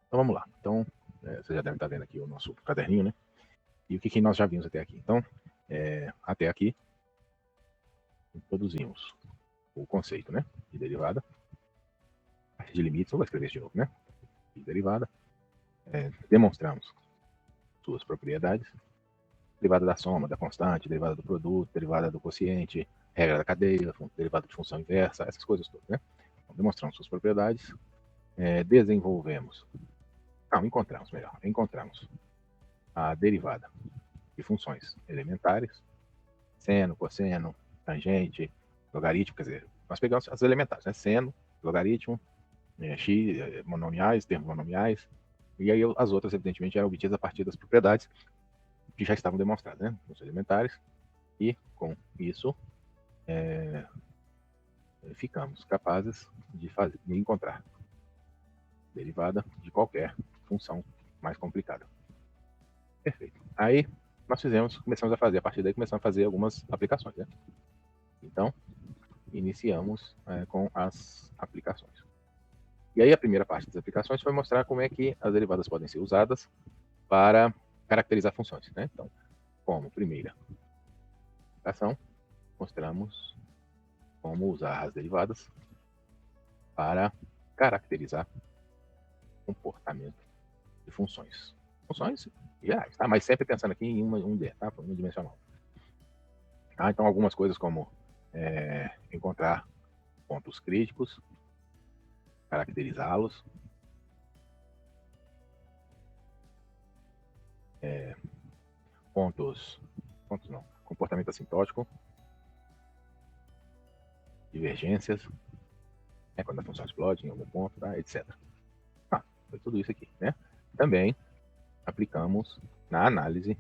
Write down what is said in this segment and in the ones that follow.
Então vamos lá. Então, você já deve estar vendo aqui o nosso caderninho, né? E o que nós já vimos até aqui. Então, até aqui, introduzimos o conceito, né, de derivada. A partir de limites, eu vou escrever isso de novo, né? De derivada. Demonstramos suas propriedades. Derivada da soma, da constante, derivada do produto, derivada do quociente, regra da cadeia, derivada de função inversa, essas coisas todas, né? Então, demonstramos suas propriedades, encontramos a derivada de funções elementares, seno, cosseno, tangente, logaritmo, quer dizer, nós pegamos as elementares, né? Seno, logaritmo, x, monomiais, termos monomiais, e aí as outras, evidentemente, eram obtidas a partir das propriedades que já estavam demonstradas, né? Os elementares, e com isso ficamos capazes de encontrar derivada de qualquer função mais complicada. Perfeito. Aí nós começamos a fazer, a partir daí começamos a fazer algumas aplicações, né? Então, iniciamos com as aplicações. E aí a primeira parte das aplicações foi mostrar como é que as derivadas podem ser usadas para caracterizar funções, né? Então, como primeira aplicação, mostramos como usar as derivadas para caracterizar comportamento de funções. Funções gerais, tá? Mas sempre pensando aqui em um D, tá? Unidimensional. Tá? Então, algumas coisas como encontrar pontos críticos, caracterizá-los, comportamento assintótico, divergências, quando a função explode em algum ponto, tá? Etc. Foi tudo isso aqui, né? Também aplicamos na análise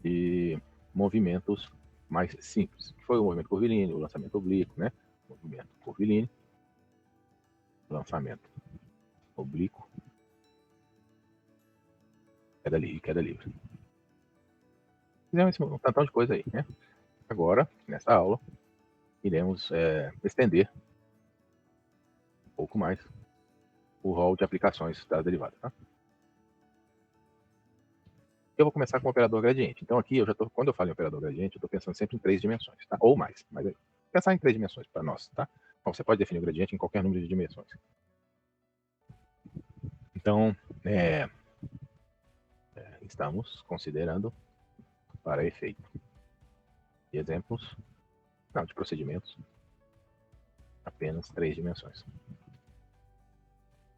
de movimentos mais simples, que foi o movimento curvilíneo, o lançamento oblíquo, né? Movimento curvilíneo, lançamento oblíquo, queda livre. Fizemos um tantão de coisa aí, né? Agora, nessa aula, iremos estender um pouco mais o rol de aplicações da derivada, tá? Eu vou começar com o operador gradiente. Então aqui, quando eu falo em operador gradiente, eu estou pensando sempre em 3 dimensões, tá? Ou mais, mas pensar em 3 dimensões para nós, tá? Bom, você pode definir o gradiente em qualquer número de dimensões. Então, estamos considerando, para efeito de exemplos, de procedimentos, apenas 3 dimensões.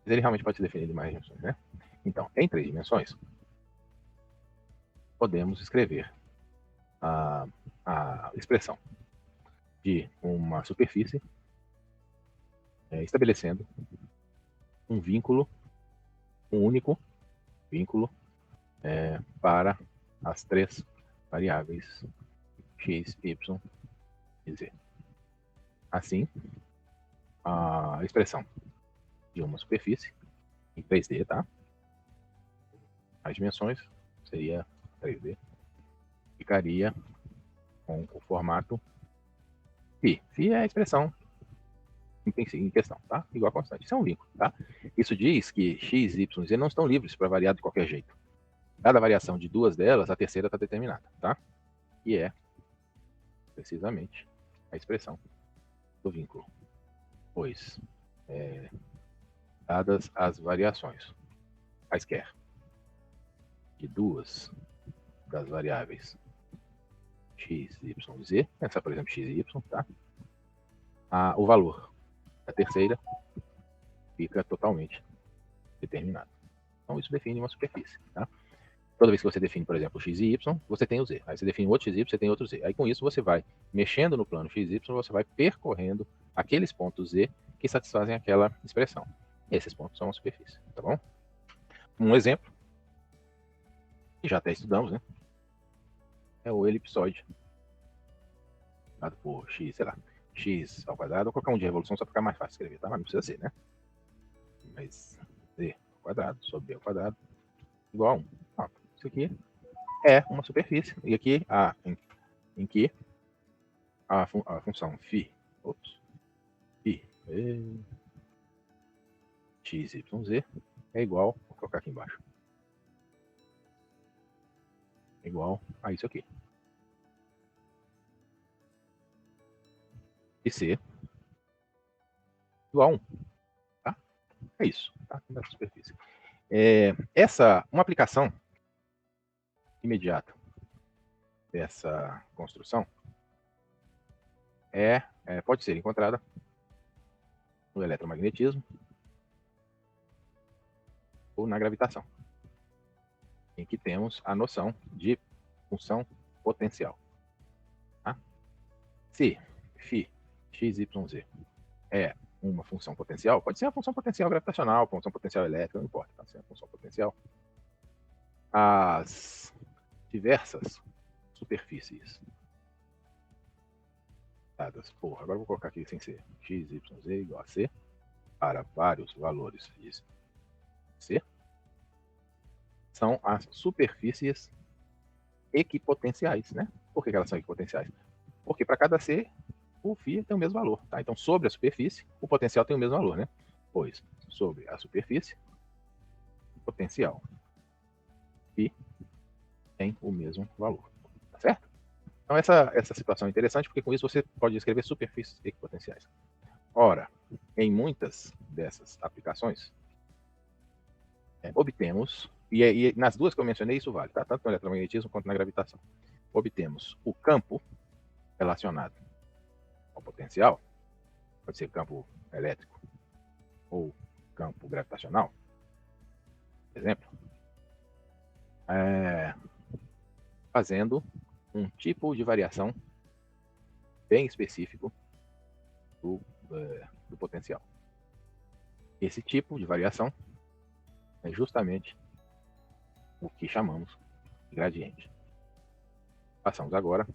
Mas ele realmente pode ser definido em mais dimensões, né? Então, em 3 dimensões, podemos escrever a expressão de uma superfície estabelecendo um vínculo, um único vínculo para as 3 variáveis x, y e z. Assim, a expressão de uma superfície em 3D, tá? As dimensões seria 3D. Ficaria com o formato φ. Φ é a expressão em questão, tá? Igual a constante. Isso é um vínculo, tá? Isso diz que x, y e z não estão livres para variar de qualquer jeito. Dada a variação de 2 delas, a terceira está determinada, tá? E é precisamente a expressão do vínculo. Pois, dadas as variações quaisquer de 2 das variáveis x, y e z, pensar, por exemplo, x e y, tá? O valor da terceira fica totalmente determinado. Então, isso define uma superfície, tá? Toda vez que você define, por exemplo, x e y, você tem o z. Aí você define outro x e y, você tem outro z. Aí com isso você vai mexendo no plano x e y, você vai percorrendo aqueles pontos z que satisfazem aquela expressão. Esses pontos são a superfície, tá bom? Um exemplo, que já até estudamos, né? É o elipsoide. Dado por x, sei lá, x ao quadrado, ou qualquer um de revolução, só para ficar mais fácil de escrever, tá? Mas não precisa ser, né? Mas z ao quadrado sobre b ao quadrado igual a 1. Isso aqui é uma superfície. E aqui, em que a função φ, x, y, z é igual ao colocar aqui embaixo. Igual a isso aqui. E C igual a 1. Tá? É isso. Tá? Da superfície. Uma aplicação imediata dessa construção pode ser encontrada no eletromagnetismo ou na gravitação, em que temos a noção de função potencial. Tá? Se φ, x, y, z é uma função potencial, pode ser a função potencial gravitacional, função potencial elétrica, não importa, tá? Se é a função potencial. As diversas superfícies dadas por, agora vou colocar aqui sem ser, x, y, z igual a c, para vários valores de c, são as superfícies equipotenciais, né? Por que elas são equipotenciais? Porque para cada c, o φ tem o mesmo valor, tá? Então, sobre a superfície, o potencial tem o mesmo valor, né? Pois, sobre a superfície, o potencial φ tem o mesmo valor, tá certo? Então, essa situação é interessante, porque com isso você pode escrever superfícies equipotenciais. Ora, em muitas dessas aplicações, obtemos, e nas duas que eu mencionei isso vale, tá? Tanto no eletromagnetismo quanto na gravitação, obtemos o campo relacionado ao potencial, pode ser campo elétrico ou campo gravitacional, por exemplo, fazendo um tipo de variação bem específico do potencial. Esse tipo de variação é justamente o que chamamos de gradiente. Passamos agora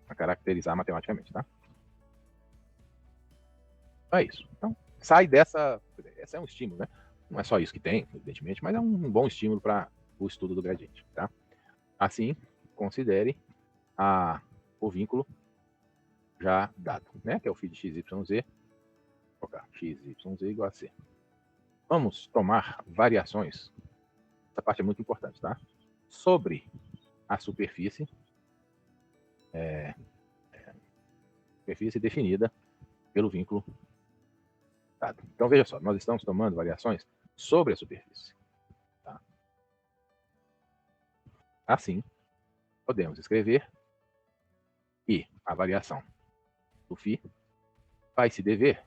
a caracterizar matematicamente, tá? Então é isso. Então, sai dessa... Esse é um estímulo, né? Não é só isso que tem, evidentemente, mas é um bom estímulo para o estudo do gradiente, tá? Assim, considere o vínculo já dado, né? Que é o φ de x, y, z. Vou colocar x, y, z igual a c. Vamos tomar variações. Essa parte é muito importante, tá? Sobre a superfície, superfície definida pelo vínculo dado. Então, veja só, nós estamos tomando variações sobre a superfície. Tá? Assim, podemos escrever que a variação do φ vai se dever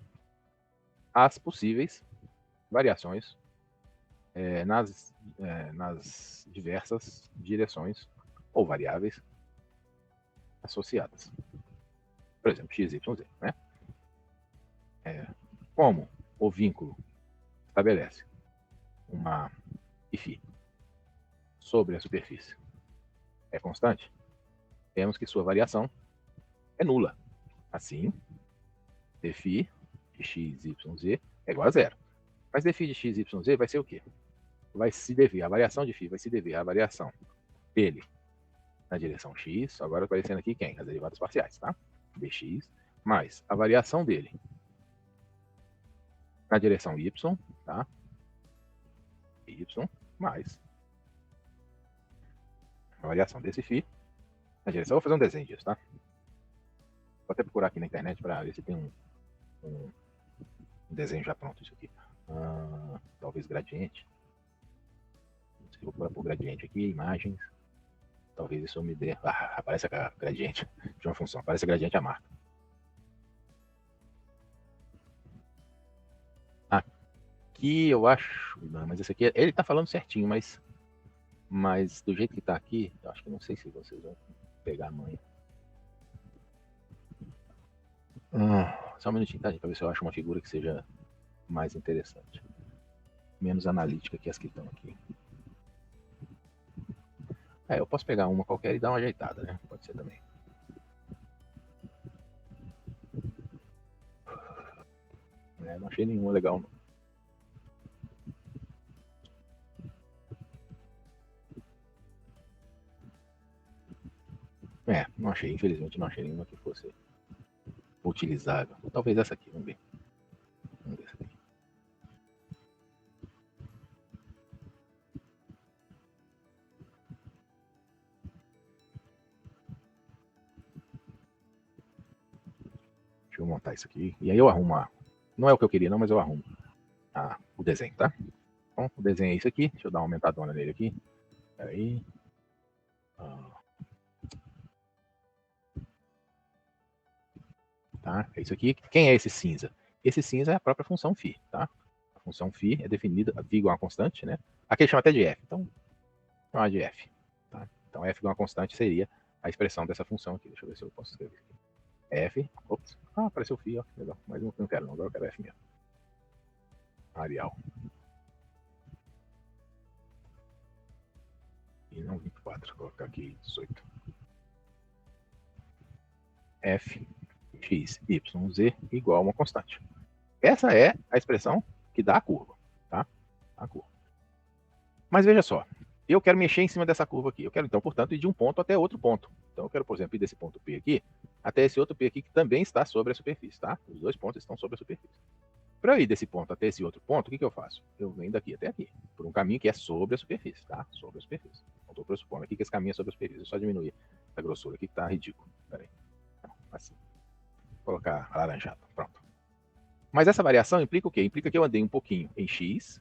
às possíveis variações nas diversas direções ou variáveis associadas. Por exemplo, x, y, z. Né? Como o vínculo estabelece uma φ sobre a superfície é constante, temos que sua variação é nula. Assim, dφ de x, y, z é igual a zero. Mas dφ de x, y, z vai ser o quê? Vai se dever, a variação de φ vai se dever à variação dele na direção x, agora aparecendo aqui quem? As derivadas parciais, tá? dx, mais a variação dele na direção y, tá? Y, mais a variação desse φ na direção. Eu vou fazer um desenho disso, tá? Vou até procurar aqui na internet para ver se tem um desenho já pronto isso aqui. Talvez gradiente. Não sei se vou procurar por gradiente aqui, imagens. Talvez isso me dê... aparece a gradiente de uma função. Aparece a gradiente a marca. Aqui eu acho... Não, mas esse aqui, ele tá falando certinho, mas do jeito que tá aqui, eu acho que não sei se vocês vão pegar a manha. Só um minutinho, tá, gente? Pra ver se eu acho uma figura que seja mais interessante. Menos analítica que as que estão aqui. Eu posso pegar uma qualquer e dar uma ajeitada, né? Pode ser também. Não achei nenhuma legal, não. Não achei, infelizmente não achei nenhuma que fosse utilizável. Talvez essa aqui, vamos ver. Vamos ver essa aqui. eu montar isso aqui. E aí eu arrumo não é o que eu queria não, mas eu arrumo o desenho, tá? Então, o desenho é isso aqui. Deixa eu dar uma aumentadona nele aqui. Peraí. Tá? É isso aqui. Quem é esse cinza? Esse cinza é a própria função φ, tá? A função φ é definida, φ igual a uma constante, né? Aqui ele chama até de f, então chamar de f. Tá? Então f igual a uma constante seria a expressão dessa função aqui. Deixa eu ver se eu posso escrever aqui. F, ops, apareceu φ, ó, legal. Mas eu não quero não, agora eu quero f mesmo. Arial. E não 24, vou colocar aqui 18. F, x, y, z igual a uma constante. Essa é a expressão que dá a curva, tá? A curva. Mas veja só, eu quero mexer em cima dessa curva aqui. Eu quero, então, portanto, ir de um ponto até outro ponto. Então, eu quero, por exemplo, ir desse ponto P aqui até esse outro P aqui que também está sobre a superfície, tá? Os dois pontos estão sobre a superfície. Para eu ir desse ponto até esse outro ponto, o que eu faço? Eu venho daqui até aqui, por um caminho que é sobre a superfície, tá? Sobre a superfície. Não estou pressupondo aqui que esse caminho é sobre a superfície. É só diminuir a grossura aqui que está ridículo. Peraí. Assim. Vou colocar alaranjado. Pronto. Mas essa variação implica o quê? Implica que eu andei um pouquinho em x,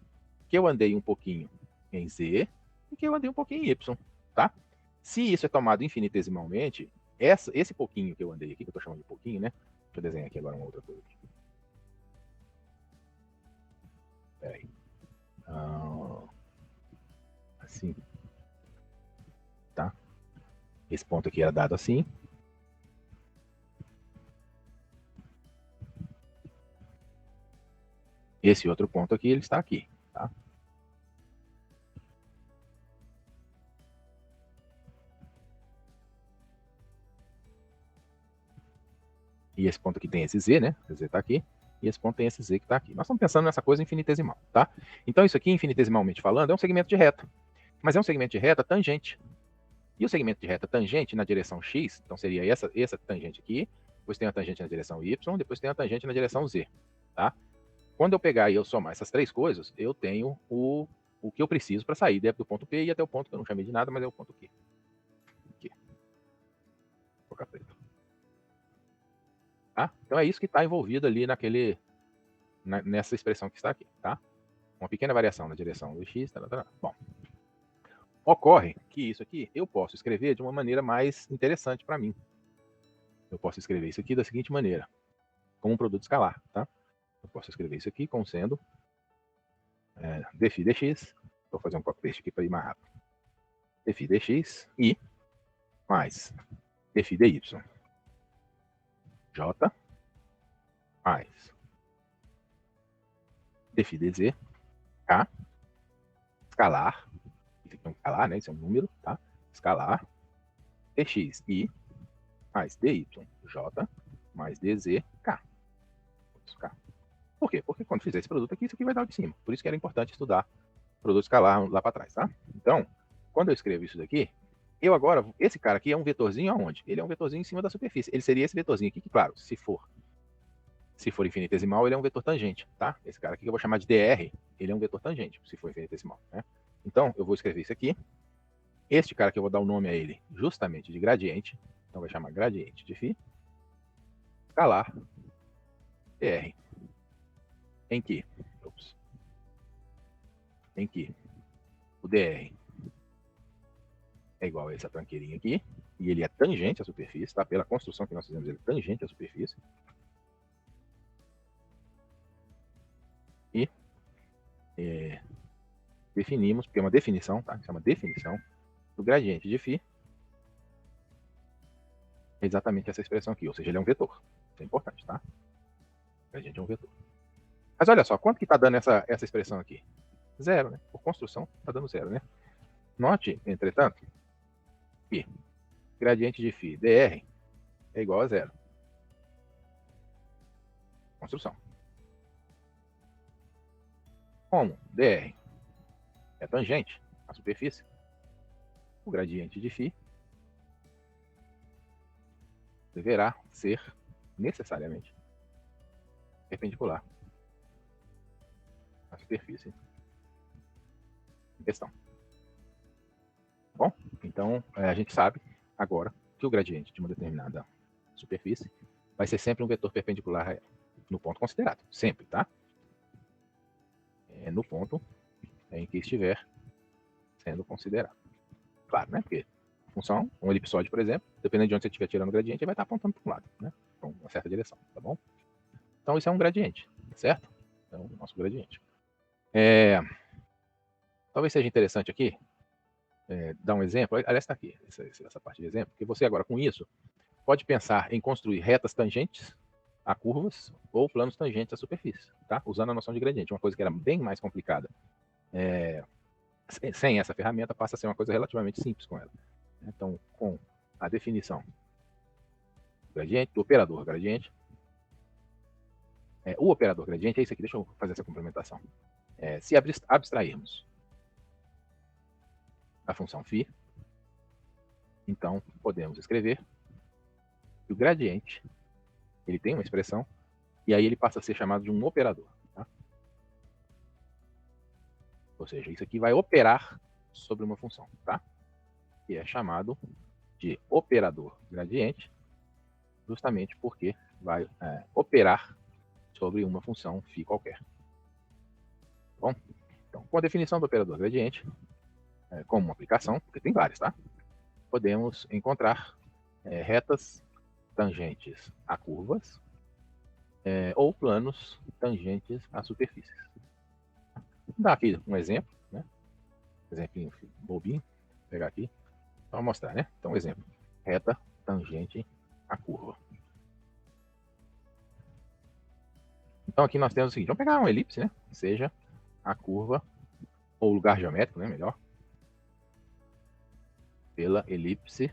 que eu andei um pouquinho em z e que eu andei um pouquinho em y, tá? Se isso é tomado infinitesimalmente, esse pouquinho que eu andei aqui, que eu estou chamando de pouquinho, né? Deixa eu desenhar aqui agora uma outra coisa. Peraí. Assim. Tá? Esse ponto aqui era dado assim. Esse outro ponto aqui, ele está aqui, tá? E esse ponto aqui tem esse z, né? O z está aqui. E esse ponto tem esse z que está aqui. Nós estamos pensando nessa coisa infinitesimal, tá? Então, isso aqui, infinitesimalmente falando, é um segmento de reta. Mas é um segmento de reta tangente. E o segmento de reta tangente na direção x, então seria essa tangente aqui, depois tem a tangente na direção y, depois tem a tangente na direção z, tá? Quando eu pegar e eu somar essas três coisas, eu tenho o que eu preciso para sair do ponto P e até o ponto que eu não chamei de nada, mas é o ponto Q. Aqui. Vou colocar preto. Tá? Então é isso que está envolvido ali nessa expressão que está aqui, tá? Uma pequena variação na direção do x, Bom, ocorre que isso aqui eu posso escrever de uma maneira mais interessante para mim. Eu posso escrever isso aqui da seguinte maneira, como um produto escalar, tá? Eu posso escrever isso aqui como sendo dφ dx, vou fazer um copy-paste aqui para ir mais rápido. Dφ dx e mais dφ dy, j mais dφ dz, k, escalar, isso aqui é um escalar, né? Isso é um número, tá? Escalar, dx i mais dy, j mais dz, k. Por quê? Porque quando fizer esse produto aqui, isso aqui vai dar o de cima. Por isso que era importante estudar produto escalar lá para trás, tá? Então, quando eu escrevo isso daqui, eu agora, esse cara aqui é um vetorzinho aonde? Ele é um vetorzinho em cima da superfície. Ele seria esse vetorzinho aqui, que claro, se for infinitesimal, ele é um vetor tangente, tá? Esse cara aqui que eu vou chamar de dr, ele é um vetor tangente, se for infinitesimal, né? Então, eu vou escrever isso aqui. Este cara que eu vou dar o nome a ele justamente de gradiente, então vai chamar gradiente de φ, escalar, dr. Em que o dr é igual a essa tranqueirinha aqui, e ele é tangente à superfície, tá? Pela construção que nós fizemos, ele é tangente à superfície. E definimos, porque é uma definição, tá? Isso é uma definição do gradiente de φ, é exatamente essa expressão aqui, ou seja, ele é um vetor. Isso é importante, tá? O gradiente é um vetor. Mas olha só, quanto que está dando essa expressão aqui? Zero, né? Por construção, está dando zero, né? Note, entretanto, que gradiente de φ dr é igual a zero. Construção. Como dr é tangente à superfície, o gradiente de φ deverá ser necessariamente perpendicular à superfície em questão. Bom, então a gente sabe agora que o gradiente de uma determinada superfície vai ser sempre um vetor perpendicular a ela, no ponto considerado, sempre, tá? No ponto em que estiver sendo considerado. Claro, né? Porque a função, um elipsóide, por exemplo, dependendo de onde você estiver tirando o gradiente, ele vai estar apontando para um lado, né? Para uma certa direção, tá bom? Então isso é um gradiente, certo? Então, o nosso gradiente. Talvez seja interessante aqui dar um exemplo. Aliás, está aqui, essa parte de exemplo, porque você agora, com isso, pode pensar em construir retas tangentes a curvas ou planos tangentes à superfície, tá? Usando a noção de gradiente, uma coisa que era bem mais complicada. Sem essa ferramenta, passa a ser uma coisa relativamente simples com ela. Então, com a definição do gradiente, do operador gradiente, o operador gradiente é isso aqui, deixa eu fazer essa complementação. Se abstrairmos a função φ, então podemos escrever que o gradiente ele tem uma expressão e aí ele passa a ser chamado de um operador. Tá? Ou seja, isso aqui vai operar sobre uma função, tá? Que é chamado de operador gradiente, justamente porque vai operar sobre uma função φ qualquer. Bom, então, com a definição do operador gradiente, como uma aplicação, porque tem várias, tá? Podemos encontrar retas tangentes a curvas ou planos tangentes a superfícies. Vou dar aqui um exemplo, né? Exemplinho bobinho, vou pegar aqui para mostrar, né? Então, exemplo, reta tangente a curva. Então, aqui nós temos o seguinte, vamos pegar uma elipse, né? Seja a curva, ou lugar geométrico, né? Melhor. Pela elipse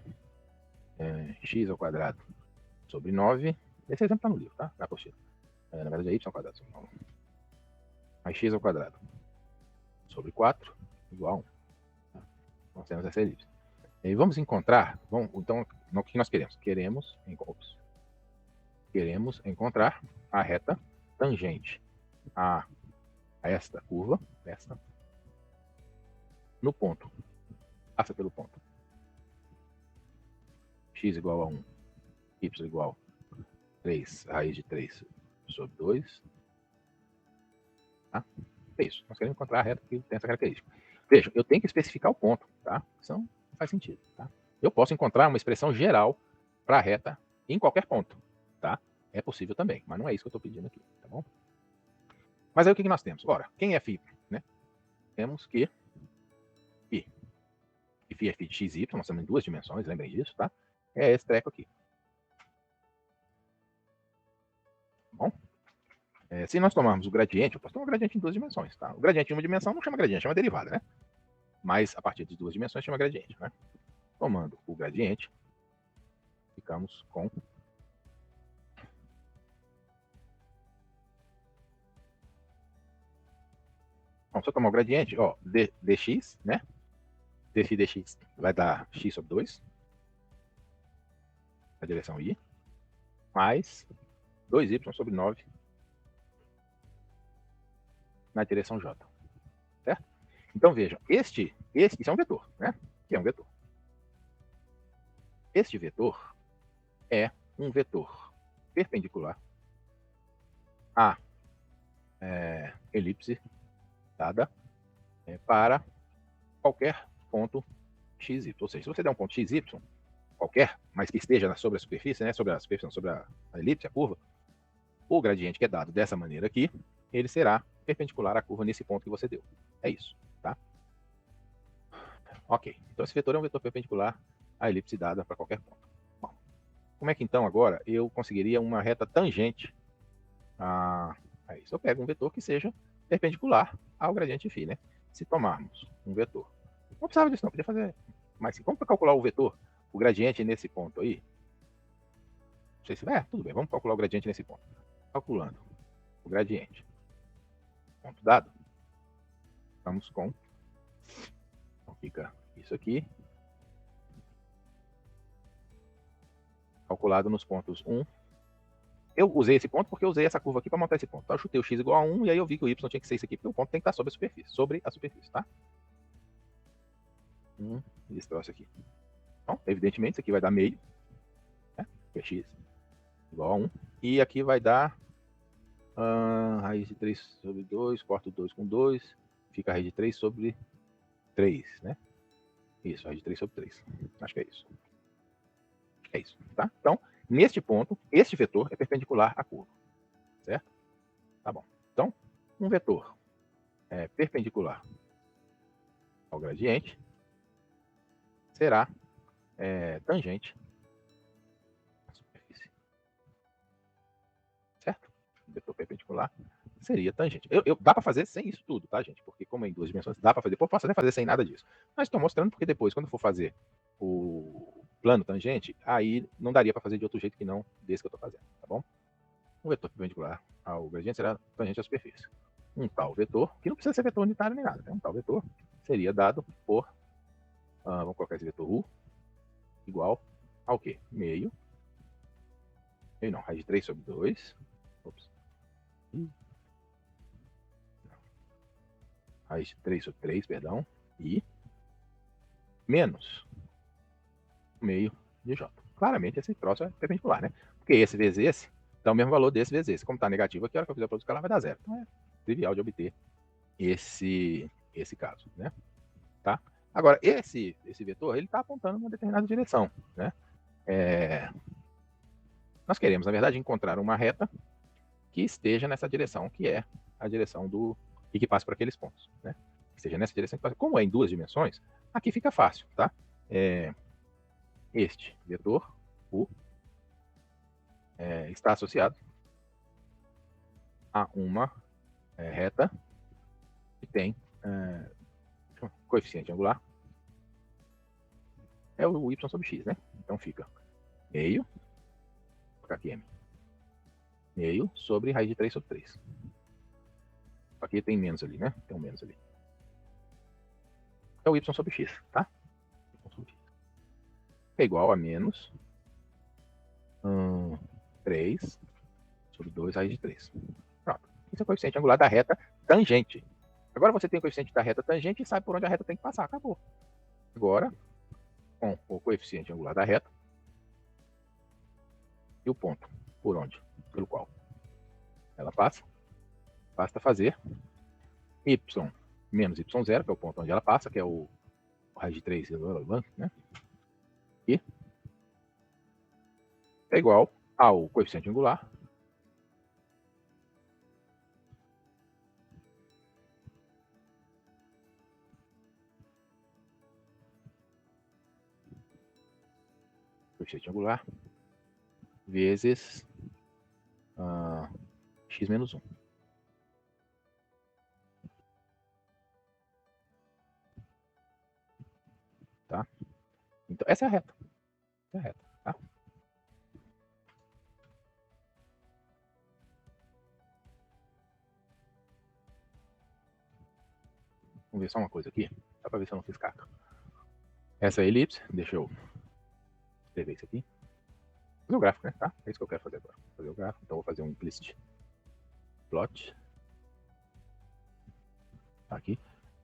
x ao quadrado sobre 9. Esse exemplo está no livro, tá? Na apostila. Na verdade é y ao quadrado sobre 9. Mais x ao quadrado sobre 4 igual a 1. Tá? Nós temos essa elipse. E vamos encontrar, então, o que nós queremos? Queremos encontrar a reta tangente a esta curva, no ponto. Passa pelo ponto. X igual a 1, y igual a 3, raiz de 3 sobre 2. Tá? É isso. Nós queremos encontrar a reta que tem essa característica. Veja, eu tenho que especificar o ponto, tá? Senão não faz sentido, tá? Eu posso encontrar uma expressão geral para a reta em qualquer ponto, tá? É possível também, mas não é isso que eu estou pedindo aqui, tá bom? Mas aí o que nós temos? Ora, quem é φ? Né? Temos que φ. E φ é φ de x e y, nós temos em duas dimensões, lembrem disso, tá? É esse treco aqui. Tá bom? Se nós tomarmos o gradiente, eu posso tomar um gradiente em duas dimensões, tá? O gradiente em uma dimensão não chama gradiente, chama derivada, né? Mas a partir de duas dimensões chama gradiente, né? Tomando o gradiente, ficamos com se eu tomar o gradiente, ó, dx, né? Dφ dx vai dar x sobre 2, na direção y, mais 2y sobre 9, na direção j. Certo? Então, vejam, isso é um vetor, né? Que é um vetor. Este vetor é um vetor perpendicular à elipse dada para qualquer ponto xy. Ou seja, se você der um ponto xy, qualquer, mas que esteja sobre a superfície, né, sobre a superfície, não, sobre a elipse, a curva, o gradiente que é dado dessa maneira aqui, ele será perpendicular à curva nesse ponto que você deu. É isso, tá? Ok, então esse vetor é um vetor perpendicular à elipse dada para qualquer ponto. Bom, como é que então agora eu conseguiria uma reta tangente a isso? Eu pego um vetor que seja perpendicular ao gradiente φ, né? Se tomarmos um vetor, não precisava disso não, podia fazer mais simples. Vamos calcular o vetor, o gradiente nesse ponto aí. Não sei se tudo bem, vamos calcular o gradiente nesse ponto. Calculando o gradiente, ponto dado, estamos com, então fica isso aqui, calculado nos pontos 1. Eu usei esse ponto porque eu usei essa curva aqui para montar esse ponto. Então eu chutei o x igual a 1 e aí eu vi que o y tinha que ser isso aqui, porque o ponto tem que estar sobre a superfície, tá? Esse troço aqui. Então, evidentemente, isso aqui vai dar meio, né? Que é x. igual a 1. E aqui vai dar raiz de 3 sobre 2, corto 2 com 2, fica a raiz de 3 sobre 3, né? Isso, raiz de 3 sobre 3. Acho que é isso. É isso, tá? Então, neste ponto, este vetor é perpendicular à curva, certo? Tá bom. Então, um vetor perpendicular ao gradiente será tangente à superfície, certo? O vetor perpendicular seria tangente. Dá para fazer sem isso tudo, tá, gente? Porque como é em duas dimensões, dá para fazer. Posso até fazer sem nada disso. Mas estou mostrando porque depois, quando for fazer o plano tangente, aí não daria para fazer de outro jeito que não desse que eu estou fazendo, tá bom? Um vetor perpendicular ao gradiente será tangente à superfície. Um tal vetor, que não precisa ser vetor unitário nem nada, né? Um tal vetor seria dado por, vamos colocar esse vetor U, igual ao quê? Meio não, raiz de 3 sobre 2. Ops. Raiz de 3 sobre 3, perdão. E menos meio de J. Claramente esse troço é perpendicular, né? Porque esse vezes esse dá o mesmo valor desse vezes esse. Como está negativo aqui, a hora que eu fizer a produção escalar vai dar zero. Então é trivial de obter esse caso, né? Tá? Agora, esse vetor, ele está apontando uma determinada direção, né? Nós queremos, na verdade, encontrar uma reta que esteja nessa direção, que é a direção do... e que passe por aqueles pontos, né? Que esteja nessa direção que passe. Como é em duas dimensões, aqui fica fácil, tá? Este vetor, U, está associado a uma reta que tem coeficiente angular, é o y sobre x, né? Então fica meio, vou colocar aqui m, meio sobre raiz de 3 sobre 3. Aqui tem menos ali, né? Tem um menos ali. É o y sobre x, tá? É igual a menos 3 sobre 2 raiz de 3. Pronto. Esse é o coeficiente angular da reta tangente. Agora você tem o coeficiente da reta tangente e sabe por onde a reta tem que passar. Acabou. Agora, com o coeficiente angular da reta e o ponto por onde, pelo qual ela passa, basta fazer y menos y0, que é o ponto onde ela passa, que é o raiz de 3, né? E é igual ao coeficiente angular vezes x menos 1. Tá? Então, essa é a reta. Essa é a reta, tá? Vamos ver só uma coisa aqui, só para ver se eu não fiz caca. Essa é a elipse, deixa eu escrever isso aqui. Fazer o gráfico, né? Tá? É isso que eu quero fazer agora. Fazer o gráfico, então eu vou fazer um implicit plot. Tá aqui.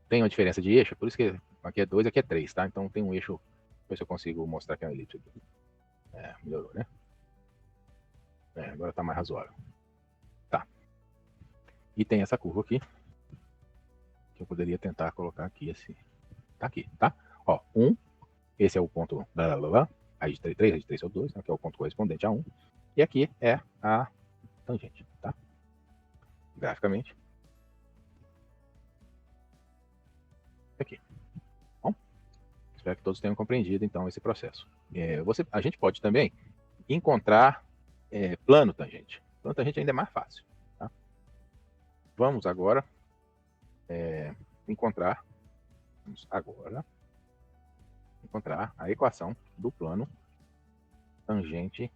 Tem uma diferença de eixo, por isso que aqui é 2, aqui é 3, tá? Então tem um eixo, ver se eu consigo mostrar que é uma elipse aqui. Melhorou, né? Agora tá mais razoável. Tá. E tem essa curva aqui, que eu poderia tentar colocar aqui, assim. Tá aqui, tá? Ó, 1, esse é o ponto, raiz de 3, raiz de 3 sobre 2, né, que é o ponto correspondente a 1. E aqui é a tangente, tá? Graficamente. Aqui. Bom, espero que todos tenham compreendido, então, esse processo. A gente pode também encontrar plano tangente. Plano tangente ainda é mais fácil, tá? Vamos agora encontrar a equação do plano tangente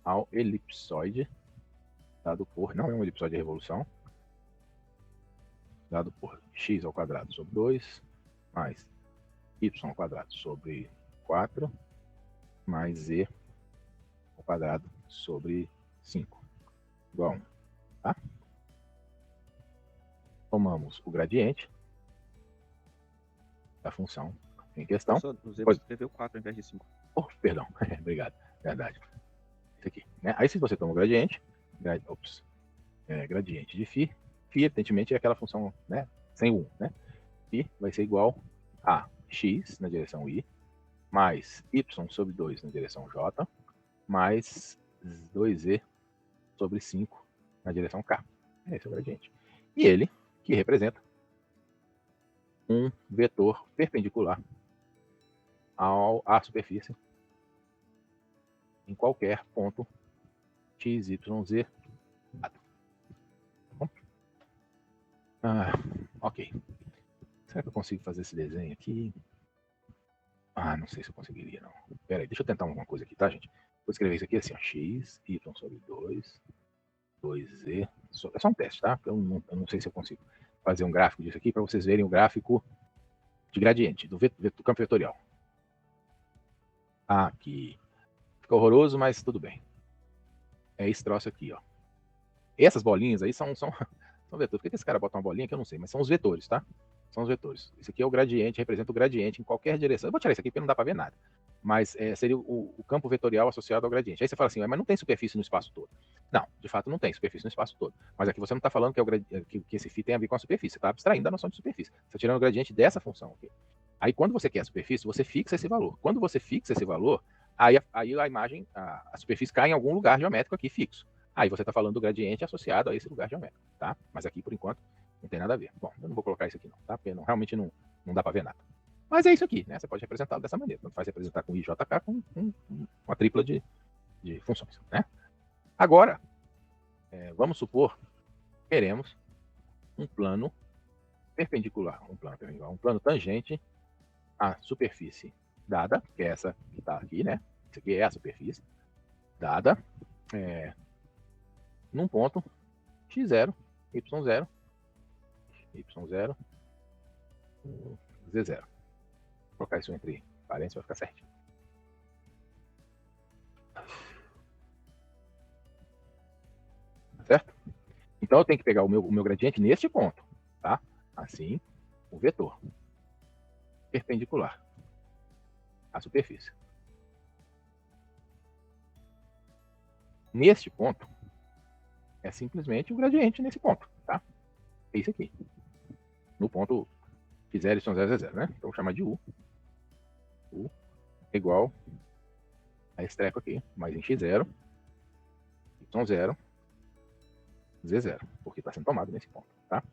ao elipsoide, dado por, não é um elipsoide de revolução, dado por x ao quadrado sobre 2, mais y ao quadrado sobre 4, mais z ao quadrado sobre 5, igual a 1. Tá? Tomamos o gradiente da função em questão. Você escreveu 4 ao invés de 5. Oh, perdão, obrigado, verdade. Isso aqui, né? Aí se você toma o gradiente, gradiente de φ, evidentemente é aquela função, né, sem 1, né? Φ vai ser igual a x na direção y, mais y sobre 2 na direção j, mais 2e sobre 5 na direção k. Esse é o gradiente. E ele, que representa um vetor perpendicular à superfície em qualquer ponto x, y, z. Tá bom? Ok. Será que eu consigo fazer esse desenho aqui? Não sei se eu conseguiria, não. Pera aí, deixa eu tentar alguma coisa aqui, tá, gente? Vou escrever isso aqui assim, ó, x, y sobre 2, 2z. É só um teste, tá? Eu não sei se eu consigo fazer um gráfico disso aqui para vocês verem o gráfico de gradiente, do campo vetorial. Aqui. Fica horroroso, mas tudo bem. É esse troço aqui, ó. Essas bolinhas aí são vetores. Por que esse cara bota uma bolinha que eu não sei, mas são os vetores, tá? São os vetores. Isso aqui é o gradiente, representa o gradiente em qualquer direção. Eu vou tirar isso aqui porque não dá para ver nada. Mas seria o campo vetorial associado ao gradiente. Aí você fala assim, mas não tem superfície no espaço todo. Não, de fato não tem superfície no espaço todo. Mas aqui você não está falando que esse φ tem a ver com a superfície. Você está abstraindo a noção de superfície. Você está tirando o gradiente dessa função aqui. Aí quando você quer a superfície, você fixa esse valor. Quando você fixa esse valor, aí a imagem, a superfície cai em algum lugar geométrico aqui fixo. Aí você está falando do gradiente associado a esse lugar geométrico, tá? Mas aqui, por enquanto, não tem nada a ver. Bom, eu não vou colocar isso aqui não, tá? Porque realmente não dá para ver nada. Mas é isso aqui, né? Você pode representá-lo dessa maneira. Tanto faz representar com IJK com uma tripla de funções, né? Agora, vamos supor que queremos um plano perpendicular, um plano tangente à superfície dada, que é essa que está aqui, né? Isso aqui é a superfície dada num ponto x0, y0, y0, z0. Vou colocar isso entre parênteses vai ficar certinho. Certo? Então eu tenho que pegar o meu gradiente neste ponto, tá? Assim, o vetor perpendicular à superfície. Neste ponto, é simplesmente o gradiente nesse ponto, tá? É isso aqui. No ponto x0, y0, z0, né? Então vou chamar de U. U igual a esse treco aqui, mais em x0, y0, z0, porque está sendo tomado nesse ponto, tá?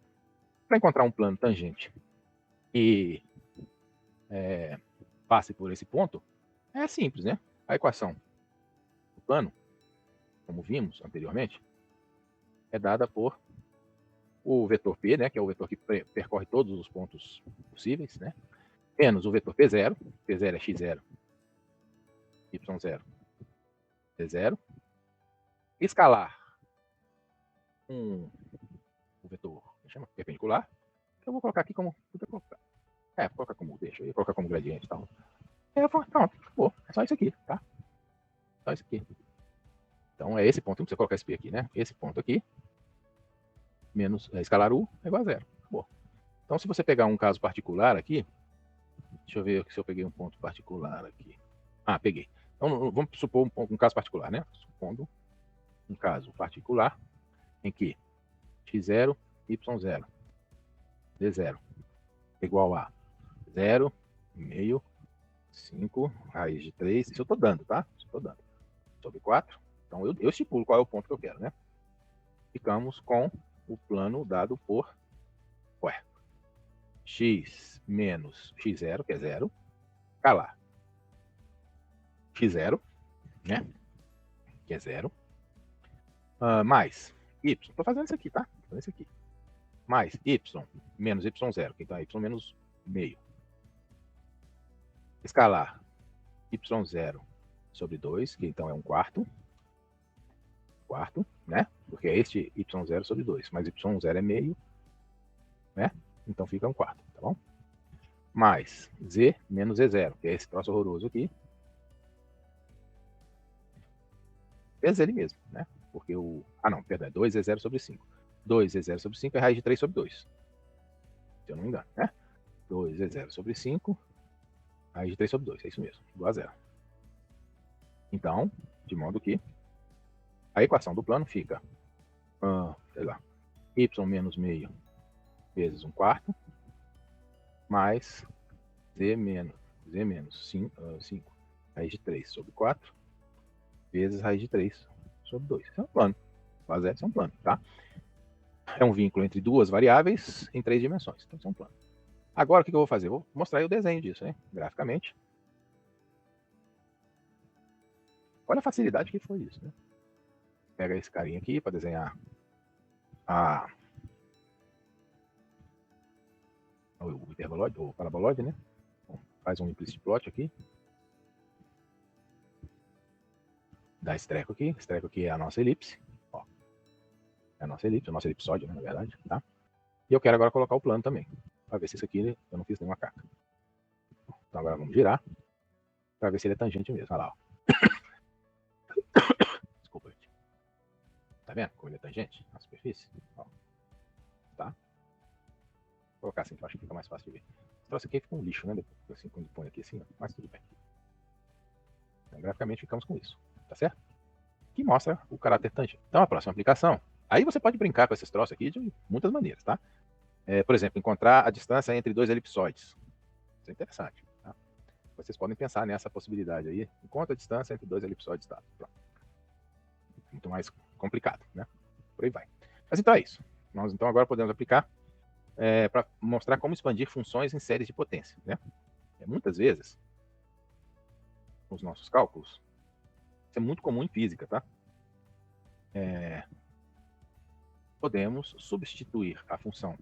Para encontrar um plano tangente que passe por esse ponto, é simples, né? A equação do plano, como vimos anteriormente, é dada por o vetor P, né, que é o vetor que percorre todos os pontos possíveis, né, menos o vetor P0, P0 é x0, y0, z0, escalar o vetor, chama perpendicular, que eu vou colocar aqui como, vou colocar como, eu ia colocar como gradiente e tal. Pronto, acabou, é só isso aqui, tá? Só isso aqui. Então é esse ponto, não precisa colocar esse P aqui, né? Esse ponto aqui, menos escalar U é igual a zero. Acabou. Então se você pegar um caso particular aqui, deixa eu ver se eu peguei um ponto particular aqui. Peguei. Então vamos supor um caso particular, né? Supondo um caso particular em que x0, y0, z0 igual a 0, meio, 5, raiz de 3, isso eu estou dando, tá? Isso eu estou dando. Sobre 4. Então eu estipulo qual é o ponto que eu quero, né? Ficamos com o plano dado por x menos x0, que é 0, escalar x0, né? Que é 0, mais y, estou fazendo isso aqui, tá? Tô fazendo isso aqui. Mais y menos y0, que então é y menos meio. Escalar y0 sobre 2, que então é um quarto, né? Porque é este y0 sobre 2, mas y0 é meio, né? Então fica um quarto, tá bom? Mais z menos z0, que é esse troço horroroso aqui. Vezes ele mesmo, né? Porque o... não, perdão, é 2z0 sobre 5. 2z0 sobre 5 é raiz de 3 sobre 2. Se eu não me engano, né? 2z0 sobre 5, raiz de 3 sobre 2, é isso mesmo, igual a 0. Então, de modo que a equação do plano fica, sei lá, y menos meio vezes 1/4 mais z menos 5 raiz de 3 sobre 4 vezes raiz de 3 sobre 2. Isso é um plano. Base F é um plano, tá? É um vínculo entre duas variáveis em 3 dimensões. Então, isso é um plano. Agora, o que eu vou fazer? Vou mostrar aí o desenho disso, né? Graficamente. Olha a facilidade que foi isso, né? Pega esse carinha aqui para desenhar o hiperbolóide, ou parabolóide, né? Bom, faz um implicit plot aqui. Dá esse treco aqui. Esse treco aqui é a nossa elipse. Ó. É a nossa elipsóide, né, na verdade, tá? E eu quero agora colocar o plano também, para ver se isso aqui eu não fiz nenhuma caca. Então agora vamos girar, para ver se ele é tangente mesmo. Olha lá, ó. Desculpa, gente. Tá vendo como ele é tangente na superfície? Ó. Tá? Vou colocar assim, que eu acho que fica mais fácil de ver. Esse troço aqui fica um lixo, né? Depois, assim, quando põe aqui assim, ó. Mas tudo bem. Então, graficamente ficamos com isso, tá certo? Que mostra o caráter tangente. Então a próxima aplicação, aí você pode brincar com esses troços aqui de muitas maneiras, tá? Por exemplo, encontrar a distância entre dois elipsóides. Isso é interessante. Tá? Vocês podem pensar nessa possibilidade aí. Encontra a distância entre dois elipsóides. Tá? Pronto. Muito mais complicado, né? Por aí vai. Mas então é isso. Nós então agora podemos aplicar para mostrar como expandir funções em séries de potência, né? Muitas vezes, nos nossos cálculos, isso é muito comum em física, tá? Podemos substituir a função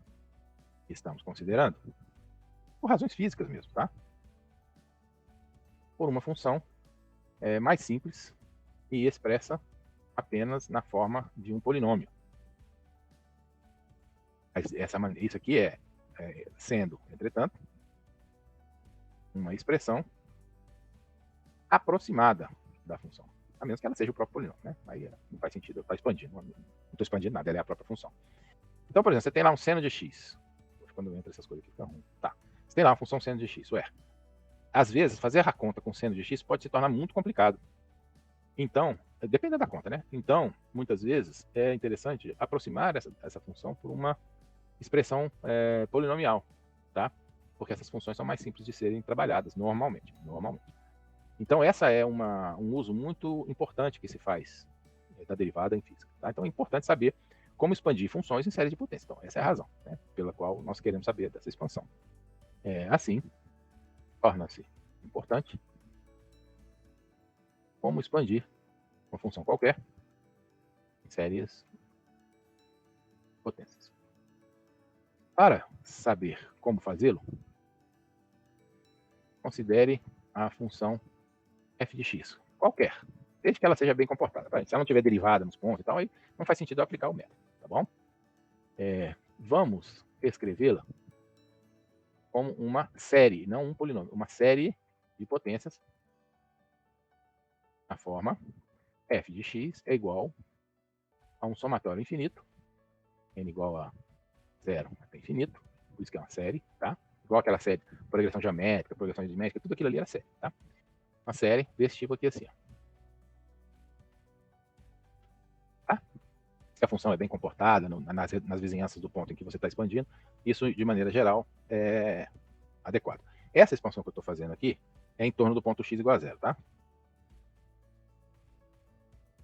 que estamos considerando, por razões físicas mesmo, tá? Por uma função mais simples e expressa apenas na forma de um polinômio. Isso aqui sendo, entretanto, uma expressão aproximada da função, a menos que ela seja o próprio polinômio, né? Aí não faz sentido eu estar expandindo, não estou expandindo nada, ela é a própria função. Então, por exemplo, você tem lá um seno de x. Quando entra essas coisas aqui, fica ruim. Tá. Você tem lá uma função seno de x, ué. Às vezes, fazer a conta com seno de x pode se tornar muito complicado. Então, depende da conta, né? Então, muitas vezes, é interessante aproximar essa função por uma expressão polinomial, tá? Porque essas funções são mais simples de serem trabalhadas, normalmente. Então, essa é um uso muito importante que se faz da derivada em física. Tá? Então, é importante saber como expandir funções em séries de potência. Então, essa é a razão, né, pela qual nós queremos saber dessa expansão. Assim, torna-se importante como expandir uma função qualquer em séries de potências. Para saber como fazê-lo, considere a função f de x, qualquer, desde que ela seja bem comportada. Se ela não tiver derivada nos pontos e tal, aí não faz sentido eu aplicar o método, tá bom? Vamos escrevê-la como uma série, não um polinômio, uma série de potências, na forma f de x é igual a um somatório infinito, n igual a 0 até infinito, por isso que é uma série, tá? Igual aquela série, progressão geométrica, progressão aritmética, tudo aquilo ali era série, tá? Uma série desse tipo aqui assim, ó. Tá? Se a função é bem comportada nas vizinhanças do ponto em que você está expandindo, isso de maneira geral é adequado. Essa expansão que eu estou fazendo aqui é em torno do ponto x igual a 0, tá?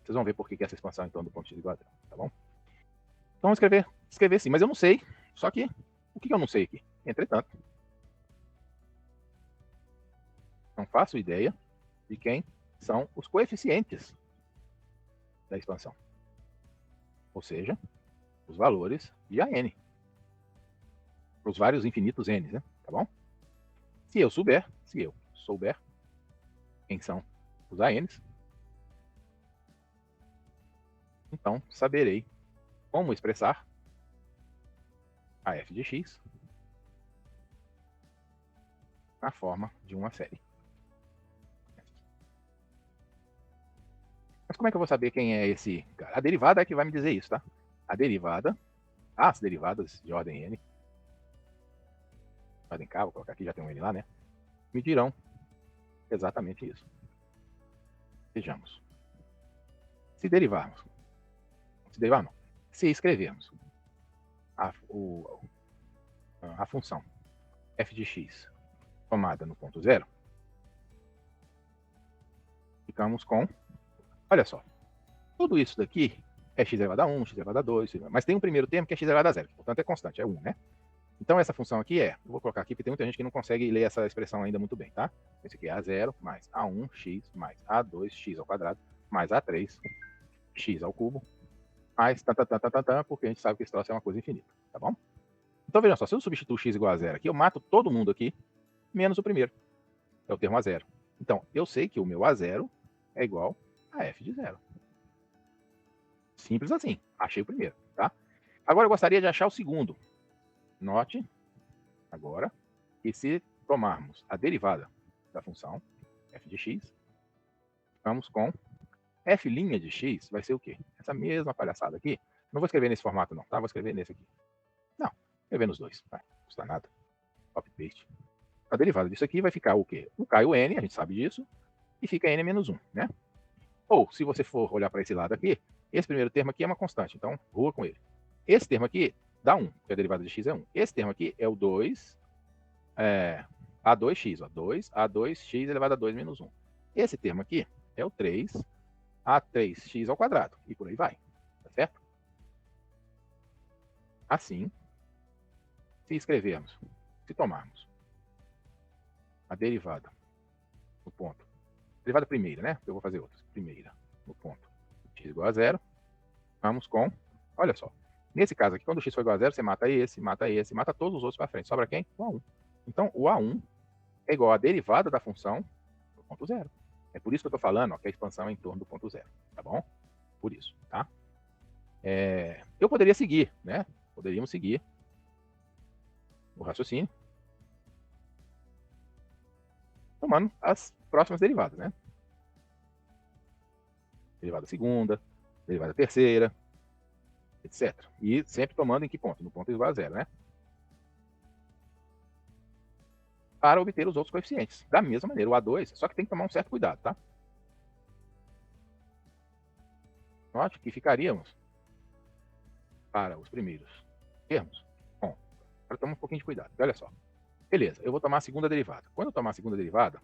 Vocês vão ver por que essa expansão é em torno do ponto x igual a 0, tá bom? Então vamos escrever sim, mas eu não sei, só que o que eu não sei aqui? Entretanto, não faço ideia de quem são os coeficientes da expansão. Ou seja, os valores de AN. Os vários infinitos N, né? Tá bom? Se eu souber quem são os ANs, então saberei como expressar a f de x na forma de uma série. Mas como é que eu vou saber quem é esse cara? A derivada é que vai me dizer isso, tá? A derivada, as derivadas de ordem n, ordem k, vou colocar aqui, já tem um n lá, né? Me dirão exatamente isso. Vejamos. Se derivarmos Se derivar, não. Se escrevermos a função f de x tomada no ponto zero, ficamos com, olha só, tudo isso daqui é x elevado a 1, x elevado a 2, mas tem um primeiro termo que é x elevado a 0, que, portanto é constante, é 1, né? Então essa função aqui eu vou colocar aqui porque tem muita gente que não consegue ler essa expressão ainda muito bem, tá? Esse aqui é a0 mais a1x mais a2x ao quadrado mais a3x ao cubo mais porque a gente sabe que esse troço é uma coisa infinita, tá bom? Então vejam só, se eu substituo x igual a 0 aqui, eu mato todo mundo aqui, menos o primeiro, é o termo a0. Então, eu sei que o meu a0 é igual a f de 0. Simples assim, achei o primeiro, tá? Agora eu gostaria de achar o segundo. Note, agora, que se tomarmos a derivada da função f de x, vamos com f' de x, vai ser o quê? Essa mesma palhaçada aqui. Não vou escrever nesse formato não, tá? Vou escrever nesse aqui. Não, escrever nos dois, não custa nada. Copy paste. A derivada disso aqui vai ficar o quê? O k e o n, a gente sabe disso, e fica n menos 1, né? Ou, se você for olhar para esse lado aqui, esse primeiro termo aqui é uma constante, então rua com ele. Esse termo aqui dá 1, porque a derivada de x é 1. Esse termo aqui é o 2, a2x, ó, 2, a2x elevado a 2 menos 1. Esse termo aqui é o 3, a3x ao quadrado, e por aí vai, tá certo? Assim, se escrevermos, se tomarmos a derivada no ponto, derivada primeira, né? Eu vou fazer outras. Primeira, no ponto x igual a 0, vamos com, olha só, nesse caso aqui, quando o x for igual a 0, você mata esse, mata todos os outros para frente. Sobra quem? O a1. Então, o a1 é igual à derivada da função do ponto zero. É por isso que eu estou falando, ó, que a expansão é em torno do ponto zero, tá bom? Por isso, tá? Eu poderia seguir, né? Poderíamos seguir o raciocínio tomando as próximas derivadas, né? Derivada segunda, derivada terceira, etc. E sempre tomando em que ponto? No ponto igual a zero, né? Para obter os outros coeficientes. Da mesma maneira, o A2, só que tem que tomar um certo cuidado, tá? Note que ficaríamos para os primeiros termos. Bom, para tomar um pouquinho de cuidado. Olha só. Beleza, eu vou tomar a segunda derivada. Quando eu tomar a segunda derivada,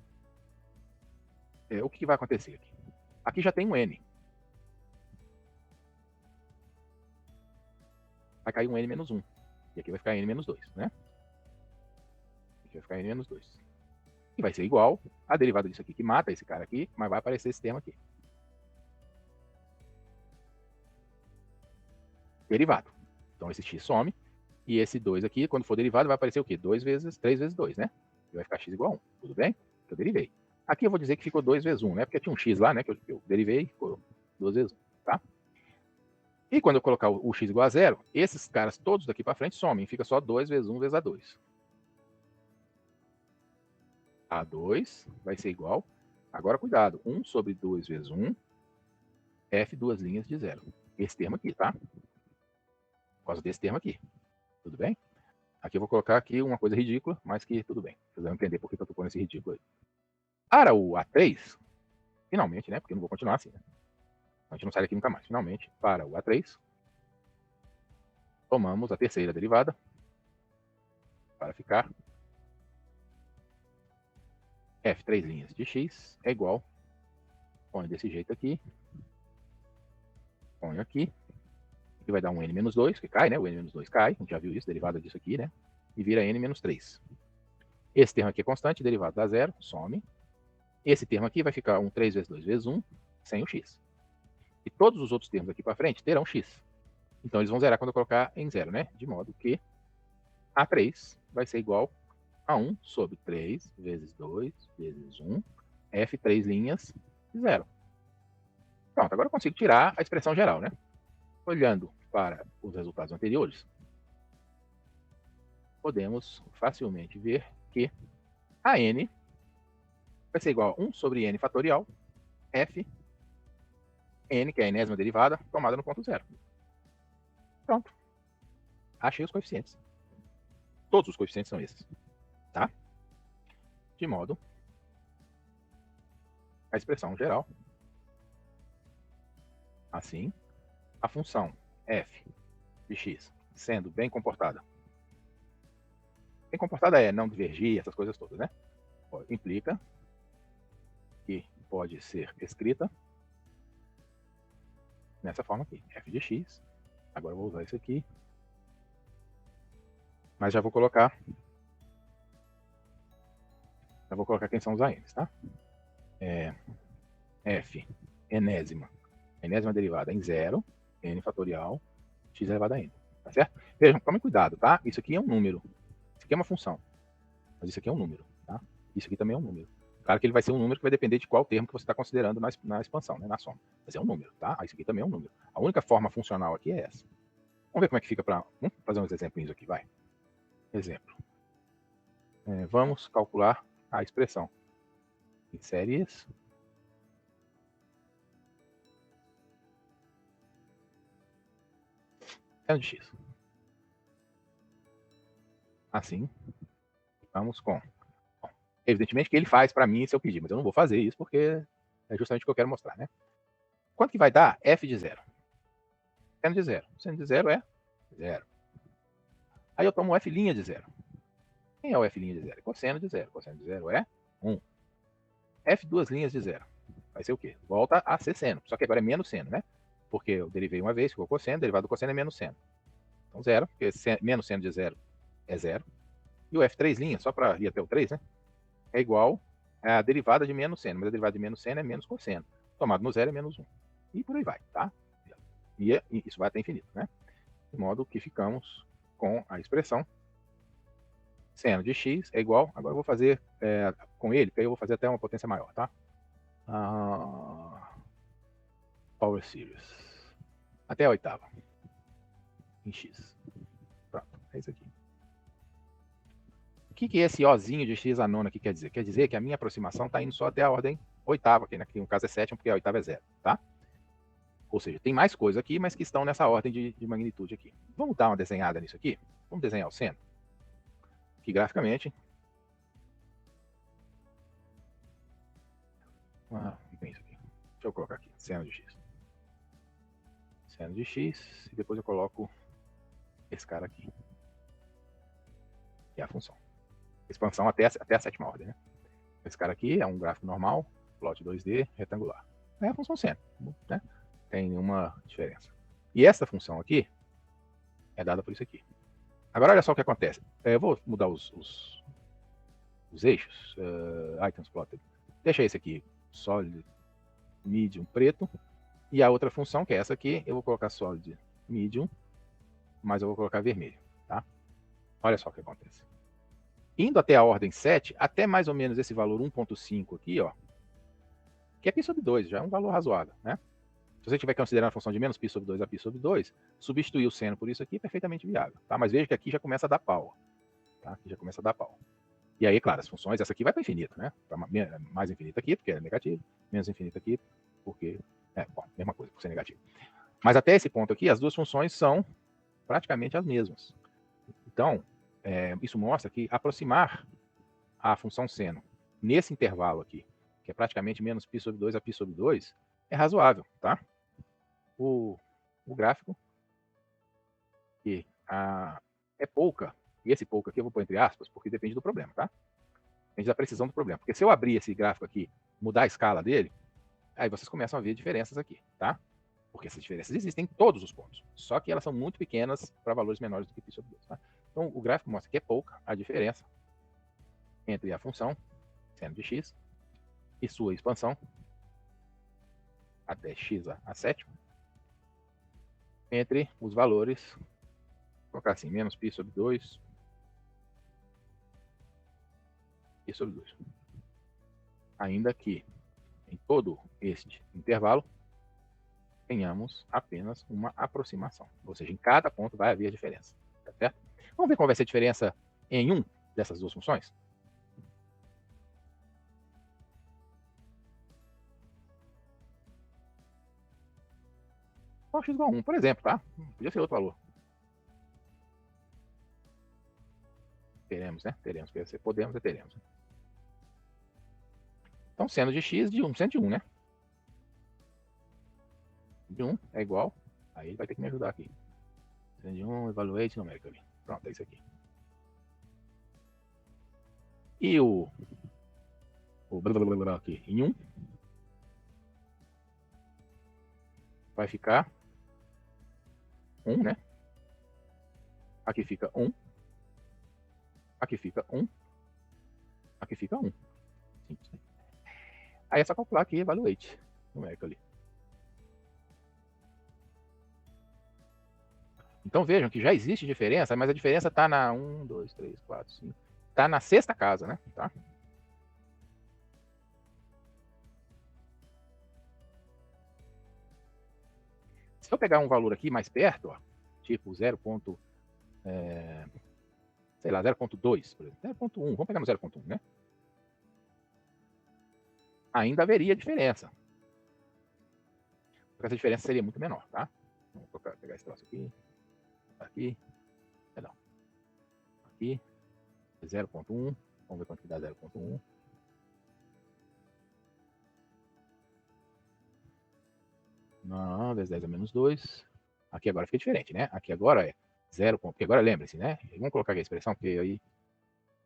o que vai acontecer aqui? Aqui já tem um n. Vai cair um n menos 1. E aqui vai ficar n menos 2, né? Aqui vai ficar n menos 2. E vai ser igual a derivada disso aqui, que mata esse cara aqui, mas vai aparecer esse termo aqui. Derivado. Então esse x some, e esse 2 aqui, quando for derivado, vai aparecer o quê? 3 vezes 2, né? E vai ficar x igual a 1. Tudo bem? Que eu derivei. Aqui eu vou dizer que ficou 2 vezes 1, né? Porque tinha um x lá, né? Que eu derivei e ficou 2 vezes 1, tá? E quando eu colocar o x igual a 0, esses caras todos daqui para frente somem. Fica só 2 vezes 1 vezes A2. A2 vai ser igual, agora cuidado, 1 sobre 2 vezes 1, f duas linhas de 0. Esse termo aqui, tá? Por causa desse termo aqui. Tudo bem? Aqui eu vou colocar aqui uma coisa ridícula, mas que tudo bem. Vocês vão entender por que eu estou pondo esse ridículo aí. Para o A3, finalmente, né? Porque eu não vou continuar assim, né? A gente não sai daqui nunca mais. Finalmente, para o A3, tomamos a terceira derivada para ficar f 3 linhas de x é igual, põe desse jeito aqui, põe aqui, que vai dar um n menos 2, que cai, né? O n menos 2 cai, a gente já viu isso, derivada disso aqui, né? E vira n menos 3. Esse termo aqui é constante, derivado da zero, some. Esse termo aqui vai ficar um 3 vezes 2 vezes 1, sem o x. E todos os outros termos aqui para frente terão x. Então eles vão zerar quando eu colocar em zero, né? De modo que A3 vai ser igual a 1 sobre 3 vezes 2 vezes 1, f 3 linhas, 0. Pronto, agora eu consigo tirar a expressão geral, né? Olhando para os resultados anteriores, podemos facilmente ver que a n vai ser igual a 1 sobre n fatorial, f, n, que é a enésima derivada, tomada no ponto zero. Pronto. Achei os coeficientes. Todos os coeficientes são esses. Tá? De modo, a expressão geral, assim, a função f de x sendo bem comportada. Bem comportada é não divergir, essas coisas todas, né? Implica que pode ser escrita nessa forma aqui, f de x. Agora eu vou usar isso aqui, mas já vou colocar quem são os ANs, tá? F enésima derivada em 0, n fatorial, x elevado a n, tá certo? Vejam, tomem cuidado, tá? Isso aqui é um número, isso aqui é uma função, mas isso aqui é um número, tá? Isso aqui também é um número. Claro que ele vai ser um número que vai depender de qual termo que você está considerando na expansão, né, na soma. Mas é um número, tá? Isso aqui também é um número. A única forma funcional aqui é essa. Vamos ver como é que fica para... Vamos fazer uns exemplinhos aqui, vai. Exemplo. Vamos calcular a expressão em séries. Seno de x. Assim, vamos com... Bom, evidentemente que ele faz para mim se eu pedir, mas eu não vou fazer isso porque é justamente o que eu quero mostrar, né? Quanto que vai dar f de 0? Seno de 0. Seno de 0 é 0. Aí eu tomo o f' de 0. Quem é o f' de 0? Cosseno de 0. Cosseno de 0 é 1. F duas linhas de 0. Vai ser o quê? Volta a ser seno. Só que agora é menos seno, né? Porque eu derivei uma vez, ficou cosseno, derivado do cosseno é menos seno. Então 0, porque menos seno de 0 é 0. E o f três linhas, só para ir até o 3, né? É igual a derivada de menos seno. Mas a derivada de menos seno é menos cosseno. Tomado no 0 é menos 1. E por aí vai, tá? E isso vai até infinito, né? De modo que ficamos com a expressão seno de x é igual, agora eu vou fazer com ele, porque aí eu vou fazer até uma potência maior, tá? Power Series. Até a oitava. Em x. Pronto, é isso aqui. O que esse Ozinho de x a nona aqui quer dizer? Quer dizer que a minha aproximação está indo só até a ordem oitava, aqui no caso é sétima, porque a oitava é 0, tá? Ou seja, tem mais coisa aqui, mas que estão nessa ordem de magnitude aqui. Vamos dar uma desenhada nisso aqui? Vamos desenhar o seno? Aqui graficamente. Tem isso aqui. Deixa eu colocar aqui, seno de x. Seno de x, e depois eu coloco esse cara aqui. Que é a função. Expansão até a sétima ordem, né? Esse cara aqui é um gráfico normal, plot 2D, retangular. É a função seno, né? Tem nenhuma diferença. E essa função aqui é dada por isso aqui. Agora olha só o que acontece. Eu vou mudar os eixos, items plotted. Deixa esse aqui solid, medium, preto. E a outra função, que é essa aqui, eu vou colocar solid, medium, mas eu vou colocar vermelho, tá? Olha só o que acontece. Indo até a ordem 7, até mais ou menos esse valor 1.5 aqui, ó, que é π sobre 2, já é um valor razoável, né? Se você estiver considerando a função de menos π sobre 2 a π sobre 2, substituir o seno por isso aqui é perfeitamente viável, tá? Mas veja que aqui já começa a dar pau, tá? Aqui já começa a dar pau. E aí, claro, as funções, essa aqui vai para infinito, né? Pra mais infinito aqui, porque é negativo, menos infinito aqui, porque bom, mesma coisa, por ser negativo. Mas até esse ponto aqui, as duas funções são praticamente as mesmas. Então, isso mostra que aproximar a função seno nesse intervalo aqui, que é praticamente menos π sobre 2 a π sobre 2, é razoável, tá? O gráfico, que é pouca, e esse pouco aqui eu vou pôr entre aspas, porque depende do problema, tá? Depende da precisão do problema. Porque se eu abrir esse gráfico aqui, mudar a escala dele, aí vocês começam a ver diferenças aqui, tá? Porque essas diferenças existem em todos os pontos. Só que elas são muito pequenas para valores menores do que π sobre 2, tá? Então, o gráfico mostra que é pouca a diferença entre a função seno de x e sua expansão até x a sétima, entre os valores, vou colocar assim, menos π sobre 2 e sobre 2. Ainda que em todo este intervalo tenhamos apenas uma aproximação. Ou seja, em cada ponto vai haver diferença. Tá certo? Vamos ver qual vai ser a diferença em um dessas duas funções? Qual x igual a 1, por exemplo, tá? Podia ser outro valor. Teremos, né? Teremos. Se podemos, teremos. Então, seno de x de 1, seno de 1, né? De 1 é igual Aí ele vai ter que me ajudar aqui. Send 1, evaluate numerically. Pronto, é isso aqui. E o blá blá blá blá aqui em 1 vai ficar 1, né? Aqui fica 1. Aqui fica 1. Aqui fica 1. Simples, né? Aí é só calcular aqui evaluate numerically. Então vejam que já existe diferença, mas a diferença está na 1, 2, 3, 4, 5. Está na sexta casa, né? Tá? Se eu pegar um valor aqui mais perto, ó, tipo 0. Sei lá, 0.2, por exemplo, 0.1, vamos pegar no 0.1, né? Ainda haveria diferença. Porque essa diferença seria muito menor, tá? Vamos pegar esse troço aqui, perdão, aqui, 0.1, vamos ver quanto que dá 0.1. Não, vezes 10 a menos 2. Aqui agora fica diferente, né? Aqui agora é 0. Porque agora lembre-se, né? Vamos colocar aqui a expressão, porque aí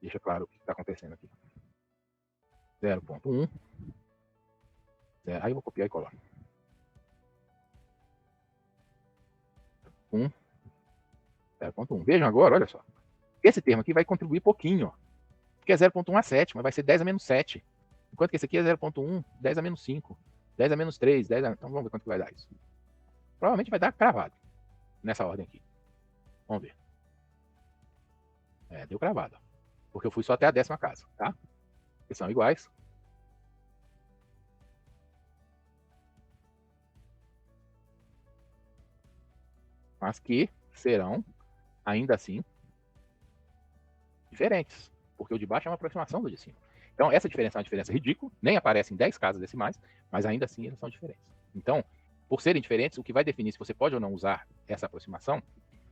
deixa claro o que está acontecendo aqui. 0.1. Aí eu vou copiar e colar. 1. 0.1. Vejam agora, olha só. Esse termo aqui vai contribuir pouquinho, ó, porque é 0.1 a 7, mas vai ser 10 a menos 7. Enquanto que esse aqui é 0.1, 10 a menos 5, 10 a menos 3, 10 a... Então vamos ver quanto que vai dar isso. Provavelmente vai dar cravado nessa ordem aqui. Vamos ver. Deu cravado. Porque eu fui só até a 10ª casa, tá? Eles são iguais. Mas que serão, ainda assim, diferentes. Porque o de baixo é uma aproximação do de cima. Então, essa diferença é uma diferença ridícula, nem aparece em 10 casas decimais, mas ainda assim eles são diferentes. Então, por serem diferentes, o que vai definir se você pode ou não usar essa aproximação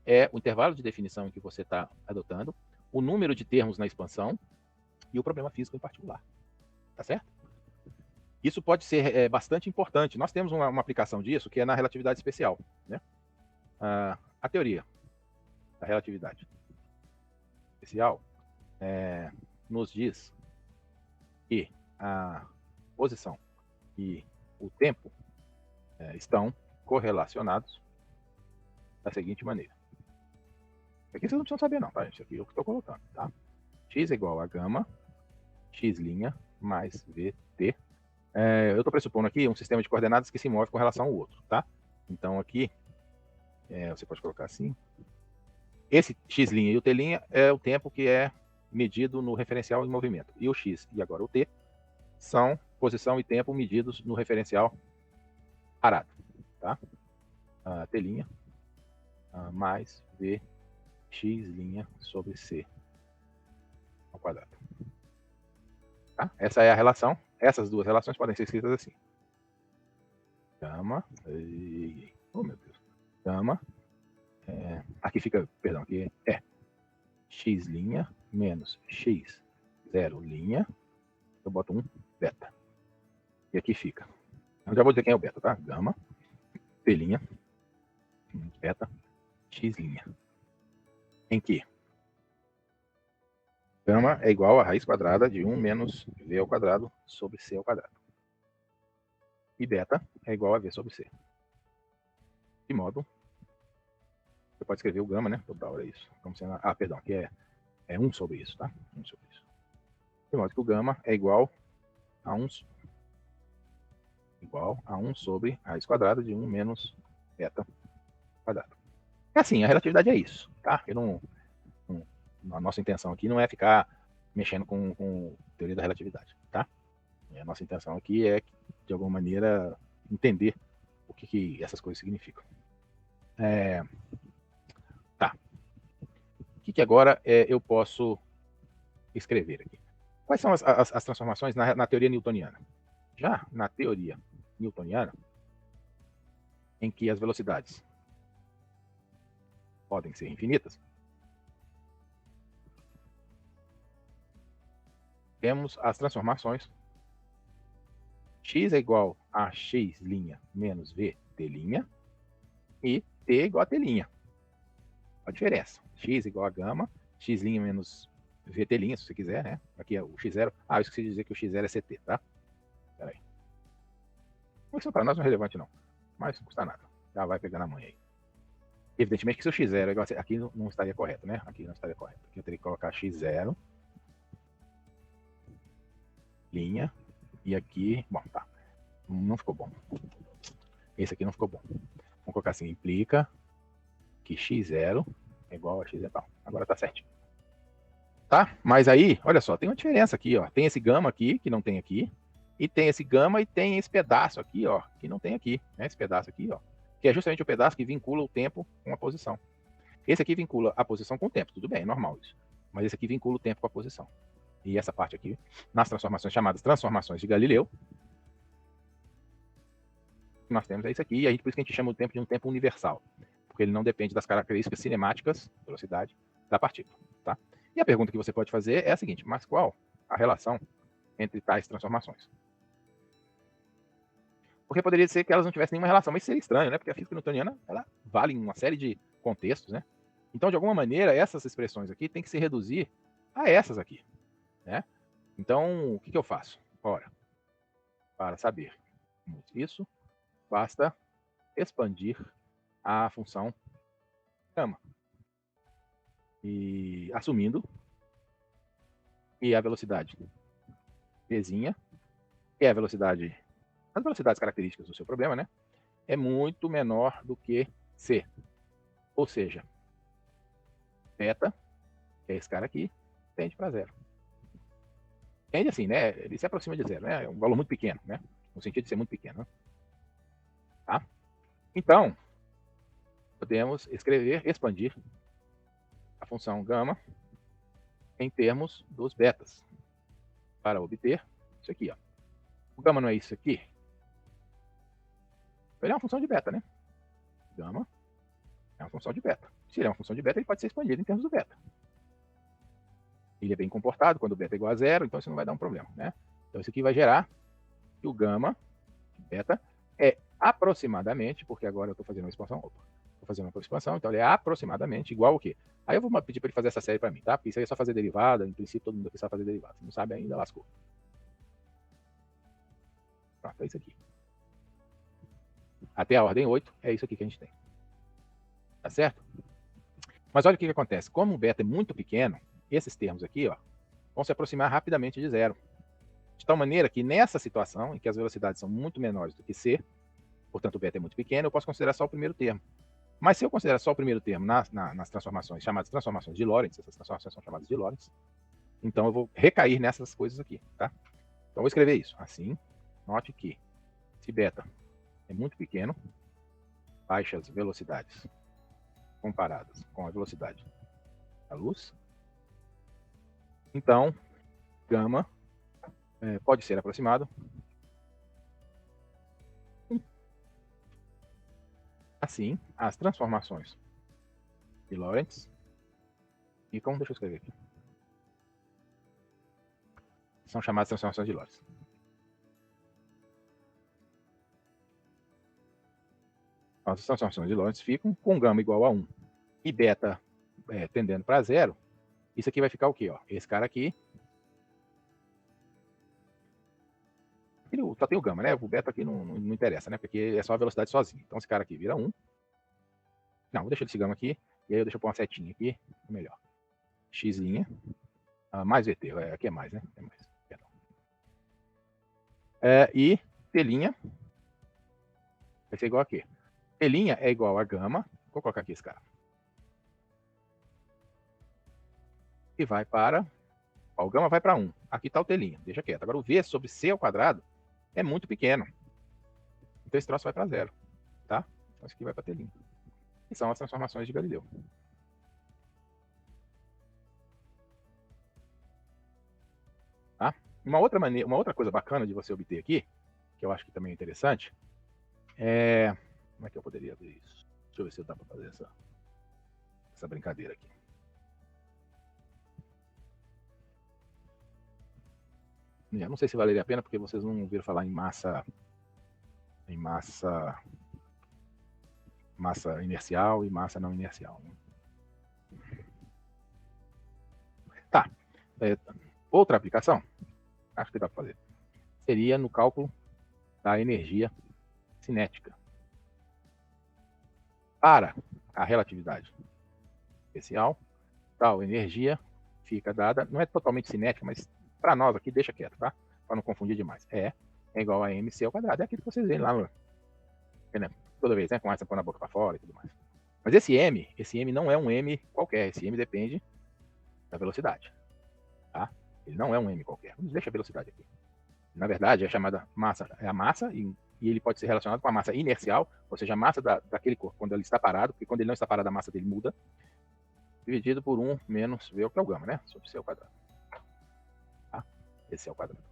é o intervalo de definição em que você está adotando, o número de termos na expansão e o problema físico em particular. Tá certo? Isso pode ser bastante importante. Nós temos uma aplicação disso que é na relatividade especial, né? A teoria da relatividade especial nos diz que a posição e o tempo estão correlacionados da seguinte maneira. Aqui vocês não precisam saber não, tá, gente? Aqui é eu que estou colocando, tá? X é igual a gama x' mais vt. Eu estou pressupondo aqui um sistema de coordenadas que se move com relação ao outro, tá? Então aqui, você pode colocar assim. Esse x' e o t' é o tempo que é medido no referencial em movimento. E o x e agora o t são posição e tempo medidos no referencial parado, tá? T' mais v x' sobre c ao quadrado. Tá? Essa é a relação. Essas duas relações podem ser escritas assim. Gama. Oh, meu Deus. Gama. Aqui fica, perdão, aqui é x' menos x 0'. Eu boto um beta. E aqui fica. Eu já vou dizer quem é o beta, tá? Gama. T'. Beta. X'. Em que gama é igual a raiz quadrada de 1 menos v ao quadrado sobre c ao quadrado. E beta é igual a v sobre c. De modo, você pode escrever o gama, né? Total é isso. Como sendo, perdão, aqui é 1 sobre isso, tá? 1 sobre isso. De modo que o gama é igual a 1 sobre a raiz quadrada de 1 menos beta quadrado. É assim, a relatividade é isso, tá? A nossa intenção aqui não é ficar mexendo com teoria da relatividade, tá? A nossa intenção aqui é, de alguma maneira, entender o que essas coisas significam. Tá. O que agora eu posso escrever aqui? Quais são as transformações na teoria newtoniana? Já na teoria newtoniana, em que as velocidades podem ser infinitas, temos as transformações x é igual a x' menos vt', e T igual a T'. A diferença. X igual a gama, X' menos VT', se você quiser, né? Aqui é o X0. Eu esqueci de dizer que o X0 é CT, tá? Pera aí. Isso para nós não é relevante, não. Mas não custa nada. Já vai pegando a manha aí. Evidentemente que se o X0 é igual a... Aqui não estaria correto, né? Aqui não estaria correto. Aqui eu teria que colocar X0, linha, e aqui... Bom, tá. Não ficou bom. Esse aqui não ficou bom. Vamos colocar assim, implica que X0 é igual a X0. Agora tá certinho. Tá? Mas aí, olha só, tem uma diferença aqui, ó. Tem esse gama aqui, que não tem aqui, e tem esse gama e tem esse pedaço aqui, ó, que não tem aqui, né? Esse pedaço aqui, ó, que é justamente o pedaço que vincula o tempo com a posição. Esse aqui vincula a posição com o tempo, tudo bem, é normal isso. Mas esse aqui vincula o tempo com a posição. E essa parte aqui, nas transformações chamadas transformações de Galileu, nós temos é isso aqui, e aí por isso que a gente chama o tempo de um tempo universal, porque ele não depende das características cinemáticas, velocidade, da partícula, tá? E a pergunta que você pode fazer é a seguinte, mas qual a relação entre tais transformações? Porque poderia ser que elas não tivessem nenhuma relação, mas seria estranho, né? Porque a física newtoniana, ela vale em uma série de contextos, né? Então, de alguma maneira, essas expressões aqui têm que se reduzir a essas aqui, né? Então, o que eu faço? Ora, para saber isso, basta expandir a função gama. E assumindo que a velocidade Vzinha, que é a velocidade, as velocidades características do seu problema, né? É muito menor do que C. Ou seja, beta, que é esse cara aqui, tende para zero. Tende assim, né? Ele se aproxima de zero, né? É um valor muito pequeno, né? No sentido de ser muito pequeno, né? Tá? Então, podemos escrever, expandir a função gama em termos dos betas para obter isso aqui, ó. O gama não é isso aqui? Ele é uma função de beta, né? Gama é uma função de beta. Se ele é uma função de beta, ele pode ser expandido em termos do beta. Ele é bem comportado quando o beta é igual a zero, então isso não vai dar um problema, né? Então isso aqui vai gerar que o gama beta é aproximadamente, porque agora eu estou fazendo uma expansão, estou fazendo uma expansão, então ele é aproximadamente igual ao quê? Aí eu vou pedir para ele fazer essa série para mim, tá? Porque isso aí é só fazer derivada, em princípio todo mundo aqui sabe fazer derivada. Se não sabe ainda, lascou. Pronto, é isso aqui. Até a ordem 8, é isso aqui que a gente tem. Tá certo? Mas olha o que acontece. Como o beta é muito pequeno, esses termos aqui, ó, vão se aproximar rapidamente de zero. De tal maneira que nessa situação, em que as velocidades são muito menores do que c, portanto o beta é muito pequeno, eu posso considerar só o primeiro termo. Mas se eu considerar só o primeiro termo nas transformações, chamadas transformações de Lorentz, essas transformações são chamadas de Lorentz, então eu vou recair nessas coisas aqui, tá? Então eu vou escrever isso. Assim, note que se beta é muito pequeno, baixas velocidades comparadas com a velocidade da luz, então gama pode ser aproximado assim, as transformações de Lorentz ficam, deixa eu escrever aqui, são chamadas transformações de Lorentz. As transformações de Lorentz ficam com gama igual a 1 e beta tendendo para zero. Isso aqui vai ficar o quê? Ó? Esse cara aqui, só tem o gama, né? O beta aqui não interessa, né? Porque é só a velocidade sozinha. Então esse cara aqui vira 1. Não, vou deixar esse gama aqui. E aí eu deixo pôr uma setinha aqui. Melhor. X'. Mais VT. Aqui é mais, né? É mais. E T' vai ser igual a quê? T' é igual a gama. Vou colocar aqui esse cara. E vai para... Ó, o gama vai para 1. Aqui está o T'. Deixa quieto. Agora o V sobre C ao quadrado é muito pequeno. Então esse troço vai para zero. Tá? Então isso aqui vai para T'. Que são as transformações de Galileu. Tá? Uma outra coisa bacana de você obter aqui, que eu acho que também é interessante, é... Como é que eu poderia ver isso? Deixa eu ver se dá para fazer essa brincadeira aqui. Eu não sei se valeria a pena, porque vocês não ouviram falar em massa massa inercial e massa não inercial. Tá. Outra aplicação, acho que dá para fazer, seria no cálculo da energia cinética. Para a relatividade especial, tal energia fica dada, não é totalmente cinética, mas para nós aqui deixa quieto, tá? Para não confundir demais. É igual a mc ao quadrado, é aquilo que vocês veem lá no, toda vez, né? Com essa põe a boca para fora e tudo mais. Mas esse M não é um M qualquer, esse M depende da velocidade, tá? Ele não é um M qualquer. Vamos deixar a velocidade aqui. Na verdade, é chamada massa, é a massa, e ele pode ser relacionado com a massa inercial, ou seja, a massa daquele corpo, quando ele está parado, porque quando ele não está parado, a massa dele muda, dividido por 1 menos V, que é o gama, né? Sobre C ao quadrado. Tá? Esse é o quadrado.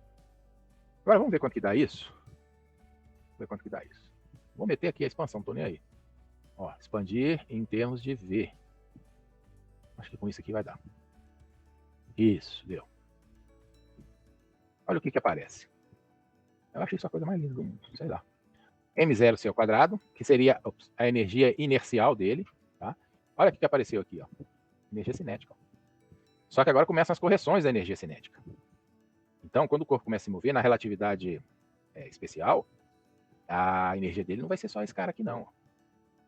Agora vamos ver quanto que dá isso. Vamos ver quanto que dá isso. Vou meter aqui a expansão, não tô nem aí. Ó, expandir em termos de V. Acho que com isso aqui vai dar. Isso, deu. Olha o que aparece. Eu achei isso a coisa mais linda do mundo, sei lá. M0C ao quadrado, que seria a energia inercial dele. Tá? Olha o que apareceu aqui, ó. Energia cinética. Só que agora começam as correções da energia cinética. Então, quando o corpo começa a se mover na relatividade especial, a energia dele não vai ser só esse cara aqui, não.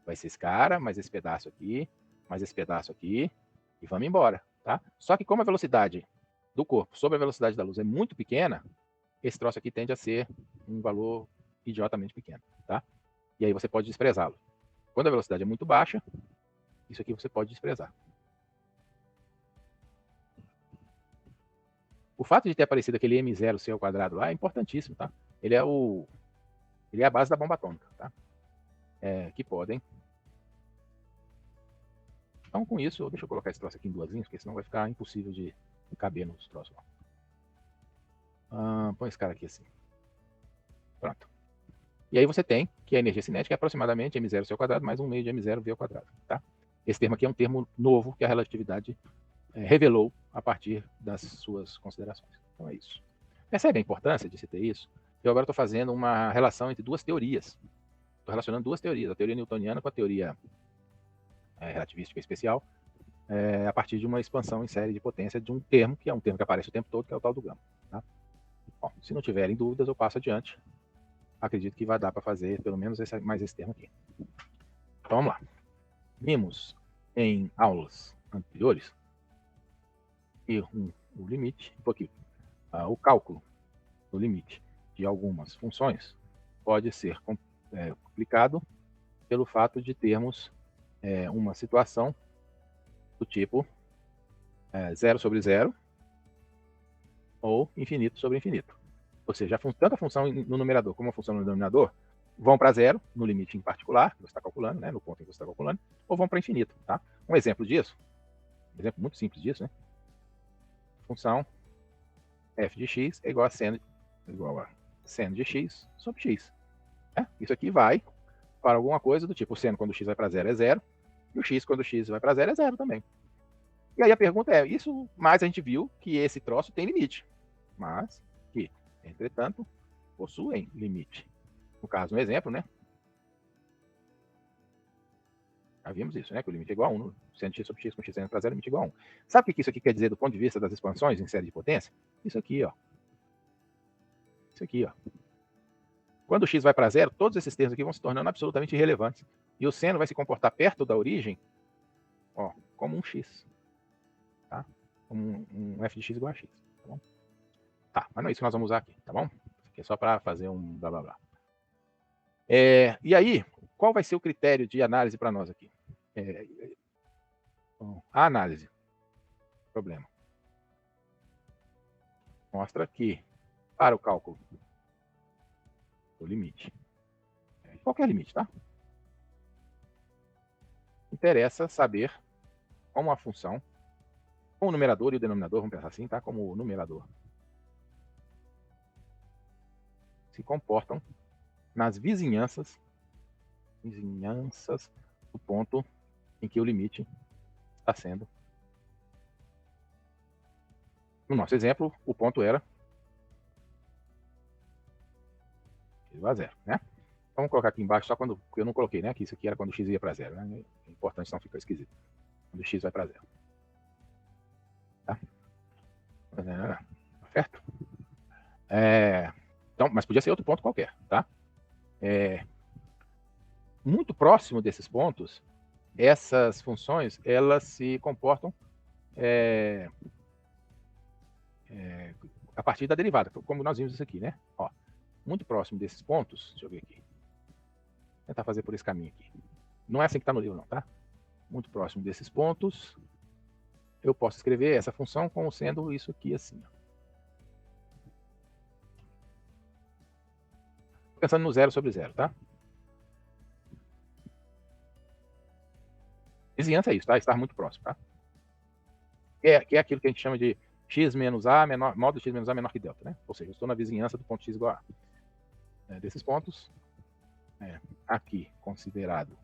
Vai ser esse cara, mais esse pedaço aqui, mais esse pedaço aqui, e vamos embora. Tá? Só que como a velocidade do corpo sobre a velocidade da luz é muito pequena, esse troço aqui tende a ser um valor idiotamente pequeno. Tá? E aí você pode desprezá-lo. Quando a velocidade é muito baixa, isso aqui você pode desprezar. O fato de ter aparecido aquele M0C ao quadrado lá é importantíssimo, tá? Ele é a base da bomba atômica, tá? Que podem. Então, com isso, deixa eu colocar esse troço aqui em duas linhas, porque senão vai ficar impossível de caber nos troços. Põe esse cara aqui assim. Pronto. E aí você tem que a energia cinética é aproximadamente M0C ao quadrado mais 1 meio de M0V ao quadrado, tá? Esse termo aqui é um termo novo que a relatividade revelou a partir das suas considerações. Então é isso. Percebe a importância de se ter isso? Eu agora estou fazendo uma relação entre duas teorias. Estou relacionando duas teorias, a teoria newtoniana com a teoria relativística especial, a partir de uma expansão em série de potência de um termo, que é um termo que aparece o tempo todo, que é o tal do gama. Tá? Bom, se não tiverem dúvidas, eu passo adiante. Acredito que vai dar para fazer pelo menos mais esse termo aqui. Então vamos lá. Vimos em aulas anteriores e o limite, um pouquinho, o cálculo do limite de algumas funções pode ser complicado pelo fato de termos uma situação do tipo 0 sobre 0 ou infinito sobre infinito. Ou seja, tanto a função no numerador como a função no denominador vão para zero, no limite em particular, que você está calculando, né, no ponto em que você está calculando, ou vão para infinito. Tá? Um exemplo disso, um exemplo muito simples disso, né? Função f de x é igual a seno de x sobre x. Isso aqui vai para alguma coisa do tipo, o seno quando x vai para zero é zero, e o x quando x vai para zero é zero também. E aí a pergunta é, isso, mas a gente viu que esse troço tem limite, mas que, entretanto, possuem limite. No caso, um exemplo, né? Já vimos isso, né? Que o limite é igual a 1, seno de x sobre x com x seno para zero, limite é igual a 1. Sabe o que isso aqui quer dizer do ponto de vista das expansões em série de potência? Isso aqui, ó. Isso aqui, ó. Quando o x vai para zero, todos esses termos aqui vão se tornando absolutamente irrelevantes. E o seno vai se comportar perto da origem, ó, como um x. Tá? Como um f de x igual a x. Tá bom? Tá, mas não é isso que nós vamos usar aqui, tá bom? Isso aqui é só para fazer um blá blá blá. E aí, qual vai ser o critério de análise para nós aqui? A análise. Problema. Mostra que, para o cálculo do limite, qualquer limite, tá? Interessa saber como a função, como o numerador e o denominador, vamos pensar assim, tá? Como o numerador se comportam nas vizinhanças do ponto em que o limite está sendo. No nosso exemplo, o ponto era igual a zero, né? Vamos colocar aqui embaixo, só quando, porque eu não coloquei, né? Que isso aqui era quando o x ia para zero, né? É importante, senão fica esquisito. Quando o x vai para zero. Tá? Certo? Então, mas podia ser outro ponto qualquer, tá? Muito próximo desses pontos, essas funções, elas se comportam a partir da derivada, como nós vimos isso aqui, né? Ó, muito próximo desses pontos, deixa eu ver aqui. Vou tentar fazer por esse caminho aqui. Não é assim que está no livro, não, tá? Muito próximo desses pontos, eu posso escrever essa função como sendo isso aqui assim. Ó. Pensando no 0 sobre 0, tá? Vizinhança é isso, tá? Estar muito próximo, tá? Que é aquilo que a gente chama de x menos a menor, modo x menos a menor que delta, né? Ou seja, eu estou na vizinhança do ponto x igual a. Desses pontos, aqui considerado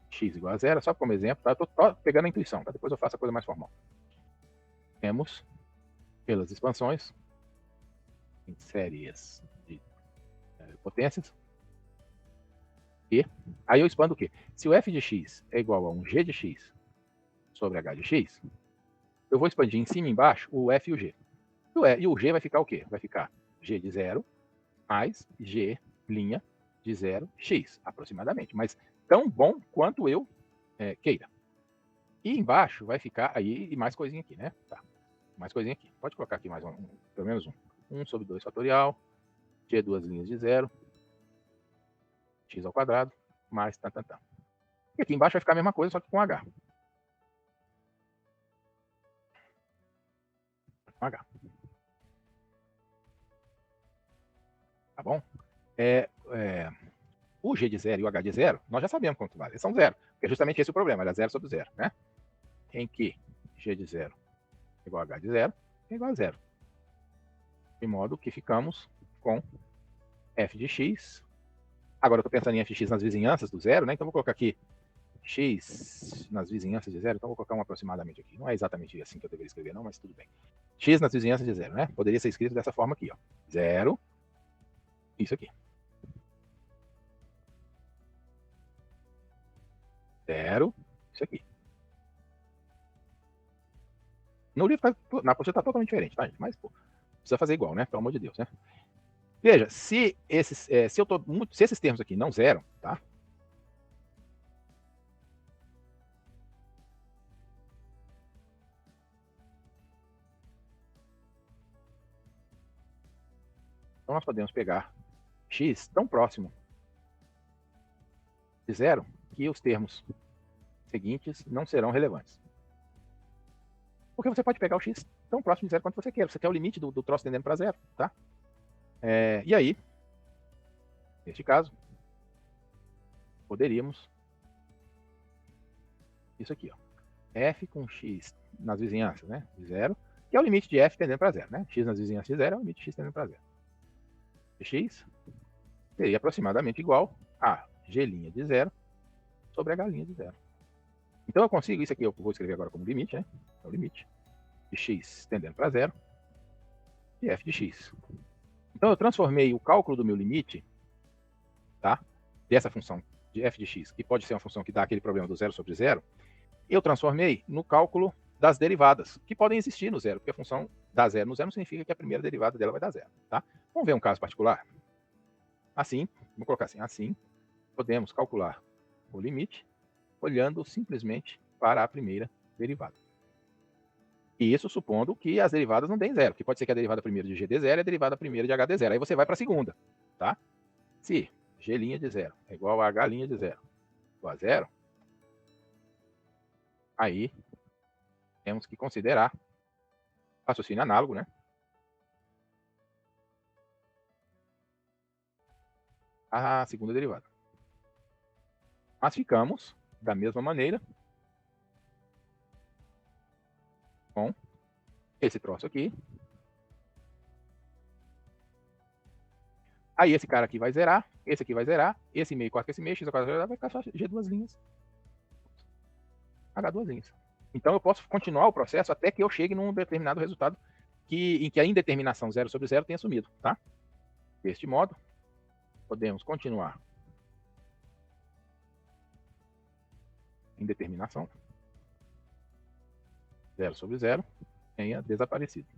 x igual a 0, só como exemplo, tá? Eu estou pegando a intuição, tá? Depois eu faço a coisa mais formal. Temos, pelas expansões, em séries de potências, e aí eu expando o quê? Se o f de x é igual a um g de x sobre h de x, eu vou expandir em cima e embaixo o f e o g. E o g vai ficar o quê? Vai ficar g de 0 mais g' de 0, x, aproximadamente. Mas tão bom quanto eu queira. E embaixo vai ficar aí mais coisinha aqui, né? Tá. Mais coisinha aqui. Pode colocar aqui mais pelo menos 1 sobre 2 fatorial, g duas linhas de 0, x ao quadrado, mais tan. E aqui embaixo vai ficar a mesma coisa, só que com h. Com h. Tá bom? O g de 0 e o h de 0, nós já sabemos quanto vale. Eles são 0. Porque é justamente esse o problema, era 0 sobre 0, né? Em que g de 0 igual a h de 0 é igual a 0. De modo que ficamos com f de x. Agora eu estou pensando em f de x nas vizinhanças do 0, né? Então vou colocar aqui x nas vizinhanças de 0. Então vou colocar um aproximadamente aqui. Não é exatamente assim que eu deveria escrever, não, mas tudo bem. X nas vizinhanças de 0, né? Poderia ser escrito dessa forma aqui, ó. 0, isso aqui. 0, isso aqui. No livro, na postura está totalmente diferente, tá, gente? Mas, pô, precisa fazer igual, né? Pelo amor de Deus, né? Veja, se esses termos aqui não zeram, tá? Então nós podemos pegar x tão próximo de 0 que os termos seguintes não serão relevantes. Porque você pode pegar o x tão próximo de 0 quanto você quer. Você quer o limite do troço tendendo para 0, tá? E aí, neste caso, poderíamos isso aqui, ó. F com x nas vizinhanças, né? De 0, que é o limite de f tendendo para 0, né? X nas vizinhanças de 0 é o limite de x tendendo para 0. X seria aproximadamente igual a g' de 0 sobre h' de 0. Então eu consigo, isso aqui eu vou escrever agora como limite, né? É o limite de x tendendo para 0 de f de x. Então eu transformei o cálculo do meu limite, tá? Dessa função de f de x, que pode ser uma função que dá aquele problema do 0 sobre 0, eu transformei no cálculo das derivadas, que podem existir no 0, porque a função dá 0 no 0 não significa que a primeira derivada dela vai dar 0, tá? Vamos ver um caso particular? Assim, vou colocar assim, podemos calcular o limite olhando simplesmente para a primeira derivada. E isso supondo que as derivadas não deem 0, que pode ser que a derivada primeira de g dê 0 e a derivada primeira de h dê 0. Aí você vai para a segunda, tá? Se g' de 0 é igual a h' de 0 igual a 0, aí temos que considerar raciocínio análogo, né? A segunda derivada. Mas ficamos da mesma maneira com esse troço aqui. Aí esse cara aqui vai zerar, esse aqui vai zerar, esse meio com esse meio, x ao quadrado vai ficar só g duas linhas, h duas linhas. Então eu posso continuar o processo até que eu chegue num determinado resultado em que a indeterminação 0 sobre 0 tenha sumido, tá? Deste modo, podemos continuar em determinação. 0 sobre 0 tenha desaparecido.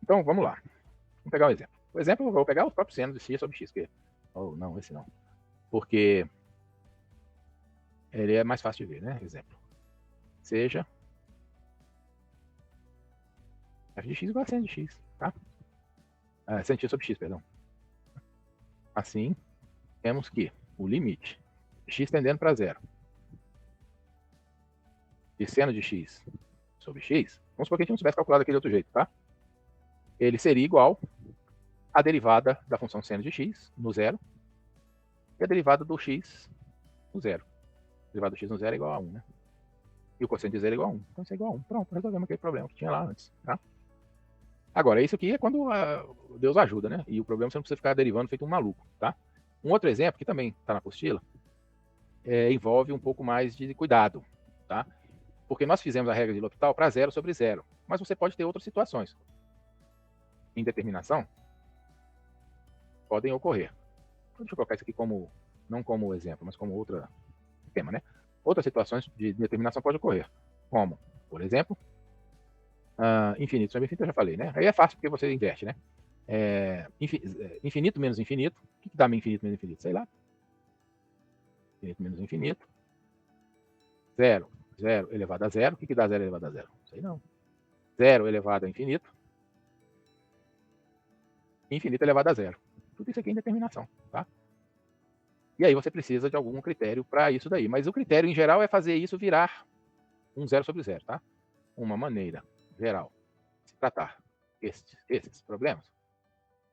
Então, vamos lá. Vamos pegar um exemplo. O exemplo, eu vou pegar os próprios senos de x sobre x. Oh, não, esse não. Porque ele é mais fácil de ver, né? Exemplo. Seja f de x igual a seno de x, tá? Seno de x sobre x, perdão. Assim, temos que o limite de x tendendo para 0 de seno de x sobre x, vamos supor que a gente não tivesse calculado aqui de outro jeito, tá? Ele seria igual à derivada da função seno de x no zero e a derivada do x no zero. A derivada do x no zero é igual a 1, né? E o cosseno de zero é igual a 1. Então isso é igual a 1. Pronto, resolvemos aquele problema que tinha lá antes, tá? Agora, isso aqui é quando Deus ajuda, né? E o problema você não precisa ficar derivando feito um maluco, tá? Um outro exemplo, que também está na apostila, envolve um pouco mais de cuidado, tá? Porque nós fizemos a regra de L'Hopital para 0 sobre 0. Mas você pode ter outras situações. Indeterminação podem ocorrer. Deixa eu colocar isso aqui como, não como exemplo, mas como outro tema, né? Outras situações de determinação podem ocorrer. Como, por exemplo, infinito sobre infinito, eu já falei, né? Aí é fácil porque você inverte, né? Infinito menos infinito. O que dá infinito menos infinito? Sei lá. Infinito menos infinito. 0 elevado a 0. O que dá 0 elevado a 0? Sei não. 0 elevado a infinito. Infinito elevado a 0. Tudo isso aqui é indeterminação, tá? E aí você precisa de algum critério para isso daí. Mas o critério, em geral, é fazer isso virar um 0 sobre 0, tá? Uma maneira geral de se tratar esses problemas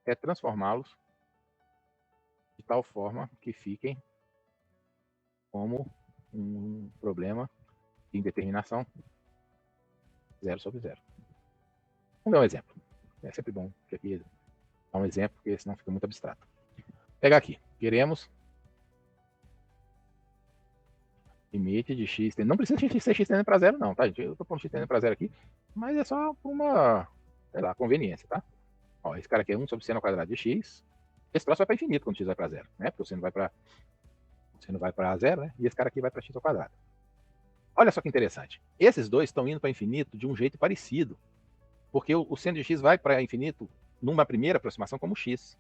é transformá-los de tal forma que fiquem como um problema de indeterminação 0 sobre 0. Vamos dar um exemplo. É sempre bom que aqui dar um exemplo, porque senão fica muito abstrato. Pegar aqui. Queremos limite de x. Não precisa ser x tendendo para 0, não, tá, gente? Eu estou pondo x tendendo para 0 aqui, mas é só por uma, sei lá, conveniência, tá? Ó, esse cara aqui é 1 sobre seno ao quadrado de x. Esse troço vai para infinito quando x vai para 0, né? Porque o seno vai para 0, né? E esse cara aqui vai para x ao quadrado. Olha só que interessante. Esses dois estão indo para infinito de um jeito parecido. Porque o seno de x vai para infinito numa primeira aproximação como x.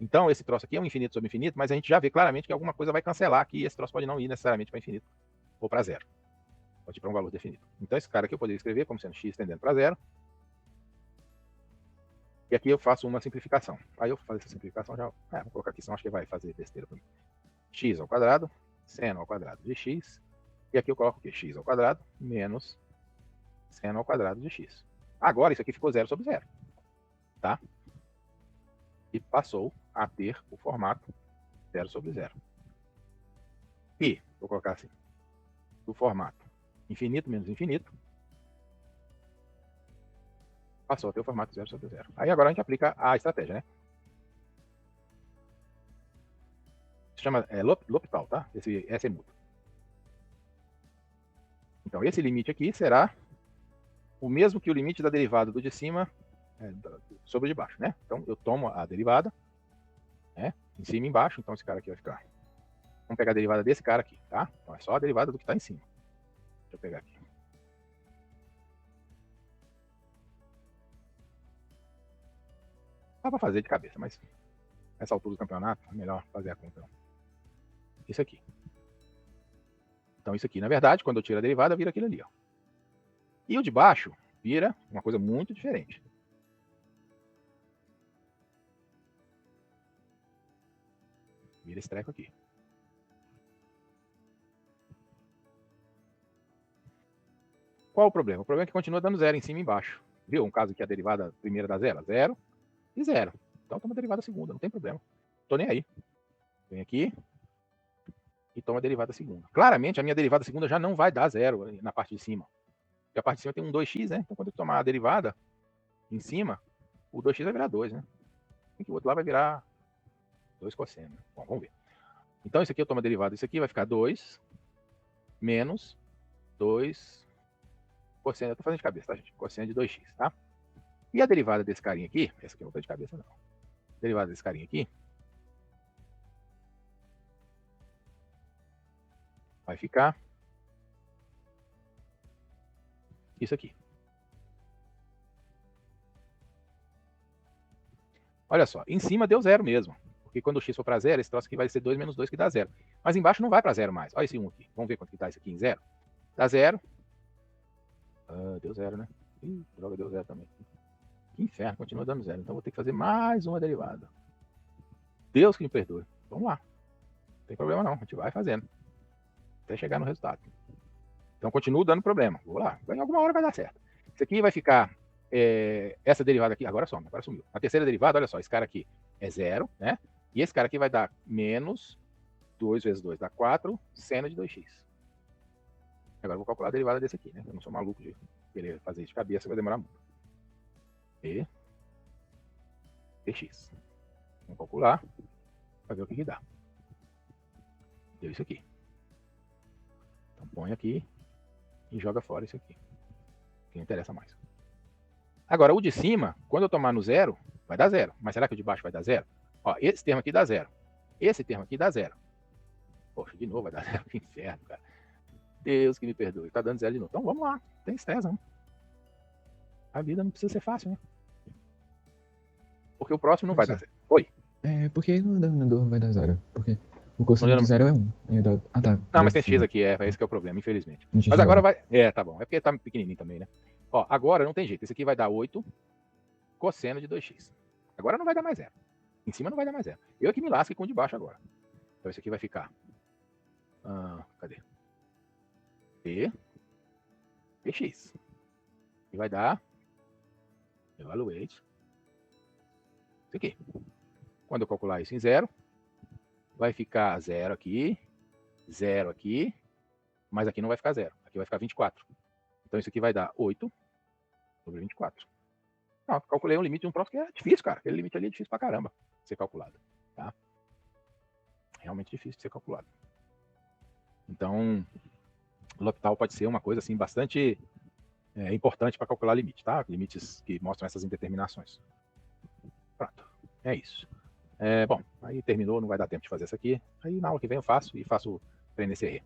Então, esse troço aqui é um infinito sobre infinito, mas a gente já vê claramente que alguma coisa vai cancelar aqui e esse troço pode não ir necessariamente para infinito ou para 0. Pode ir para um valor definido. Então, esse cara aqui eu poderia escrever como sendo x tendendo para 0. E aqui eu faço uma simplificação. Aí eu vou fazer essa simplificação já. Vou colocar aqui, senão acho que vai fazer besteira para mim. X ao quadrado, seno ao quadrado de x. E aqui eu coloco o quê? X ao quadrado menos seno ao quadrado de x. Agora isso aqui ficou 0 sobre 0. Tá? E passou a ter o formato 0 sobre 0. E, vou colocar assim, o formato infinito menos infinito passou a ter o formato 0 sobre 0. Aí agora a gente aplica a estratégia, né? Se chama L'Hopital, tá? Essa é mútuo. Então, esse limite aqui será o mesmo que o limite da derivada do de cima sobre o de baixo, né? Então, eu tomo a derivada, né? Em cima e embaixo, então esse cara aqui vai ficar. Vamos pegar a derivada desse cara aqui, tá? Então, é só a derivada do que está em cima. Deixa eu pegar aqui. Dá para fazer de cabeça, mas nessa altura do campeonato é melhor fazer a conta. Isso aqui. Então, isso aqui, na verdade, quando eu tiro a derivada, vira aquilo ali, ó. E o de baixo vira uma coisa muito diferente. Vira esse treco aqui. Qual o problema? O problema é que continua dando 0 em cima e embaixo. Viu? Um caso que a derivada primeira dá 0, 0 e 0. Então toma a derivada segunda, não tem problema. Tô nem aí. Vem aqui e toma a derivada segunda. Claramente, a minha derivada segunda já não vai dar 0 na parte de cima. Porque a parte de cima tem um 2x, né? Então quando eu tomar a derivada em cima, o 2x vai virar 2, né? E o outro lá vai virar 2 cosseno. Bom, vamos ver. Então isso aqui eu tomo a derivada. Isso aqui vai ficar 2 menos 2 cosseno. Eu tô fazendo de cabeça, tá, gente? Cosseno de 2x, tá? E a derivada desse carinha aqui, essa aqui eu não tô de cabeça, não. A derivada desse carinha aqui vai ficar isso aqui. Olha só, em cima deu 0 mesmo. Porque quando o x for para 0, esse troço aqui vai ser 2 menos 2, que dá 0. Mas embaixo não vai para 0 mais. Olha esse 1 aqui. Vamos ver quanto que dá isso aqui em 0. Dá 0. Deu 0, né? Ih, droga, deu 0 também. Que inferno, continua dando 0. Então vou ter que fazer mais uma derivada. Deus que me perdoe. Vamos lá. Não tem problema não, a gente vai fazendo. Até chegar no resultado. Então continuo dando problema. Vou lá. Em alguma hora vai dar certo. Isso aqui vai ficar... essa derivada aqui, agora some, agora sumiu. A terceira derivada, olha só, esse cara aqui é 0, né? E esse cara aqui vai dar menos 2 vezes 2 dá 4, seno de 2x. Agora eu vou calcular a derivada desse aqui, né? Eu não sou maluco de querer fazer isso de cabeça, vai demorar muito. E dx. Vamos calcular para ver o que dá. Deu isso aqui. Então põe aqui e joga fora isso aqui. Que não interessa mais. Agora, o de cima, quando eu tomar no 0, vai dar 0. Mas será que o de baixo vai dar 0? Ó, esse termo aqui dá 0. Esse termo aqui dá 0. Poxa, de novo vai dar 0. Que inferno, cara. Deus que me perdoe. Tá dando 0 de novo. Então vamos lá. Tem estresse, não. A vida não precisa ser fácil, né? Porque o próximo não vai dar 0. Oi. Por que no denominador vai dar 0? Porque o cosseno de 0 é 1. Tá. Não, mas tem x aqui, esse que é o problema, infelizmente. Mas agora vai... tá bom. É porque tá pequenininho também, né? Ó, agora não tem jeito. Esse aqui vai dar 8 cosseno de 2x. Agora não vai dar mais 0. Em cima não vai dar mais 0. Eu que me lasque com o de baixo agora. Então esse aqui vai ficar... cadê? Px. E vai dar... Evaluate. Isso aqui. Quando eu calcular isso em 0, vai ficar 0 aqui, 0 aqui, mas aqui não vai ficar 0. Aqui vai ficar 24. Então isso aqui vai dar 8 sobre 24. Não, calculei um limite de um troço que é difícil, cara. Aquele limite ali é difícil pra caramba de ser calculado. Tá? Realmente difícil de ser calculado. Então, L'Hopital pode ser uma coisa assim bastante importante para calcular limite, tá? Limites que mostram essas indeterminações. Pronto, é isso. Bom, aí terminou, não vai dar tempo de fazer isso aqui. Aí na aula que vem eu faço e faço PNCR.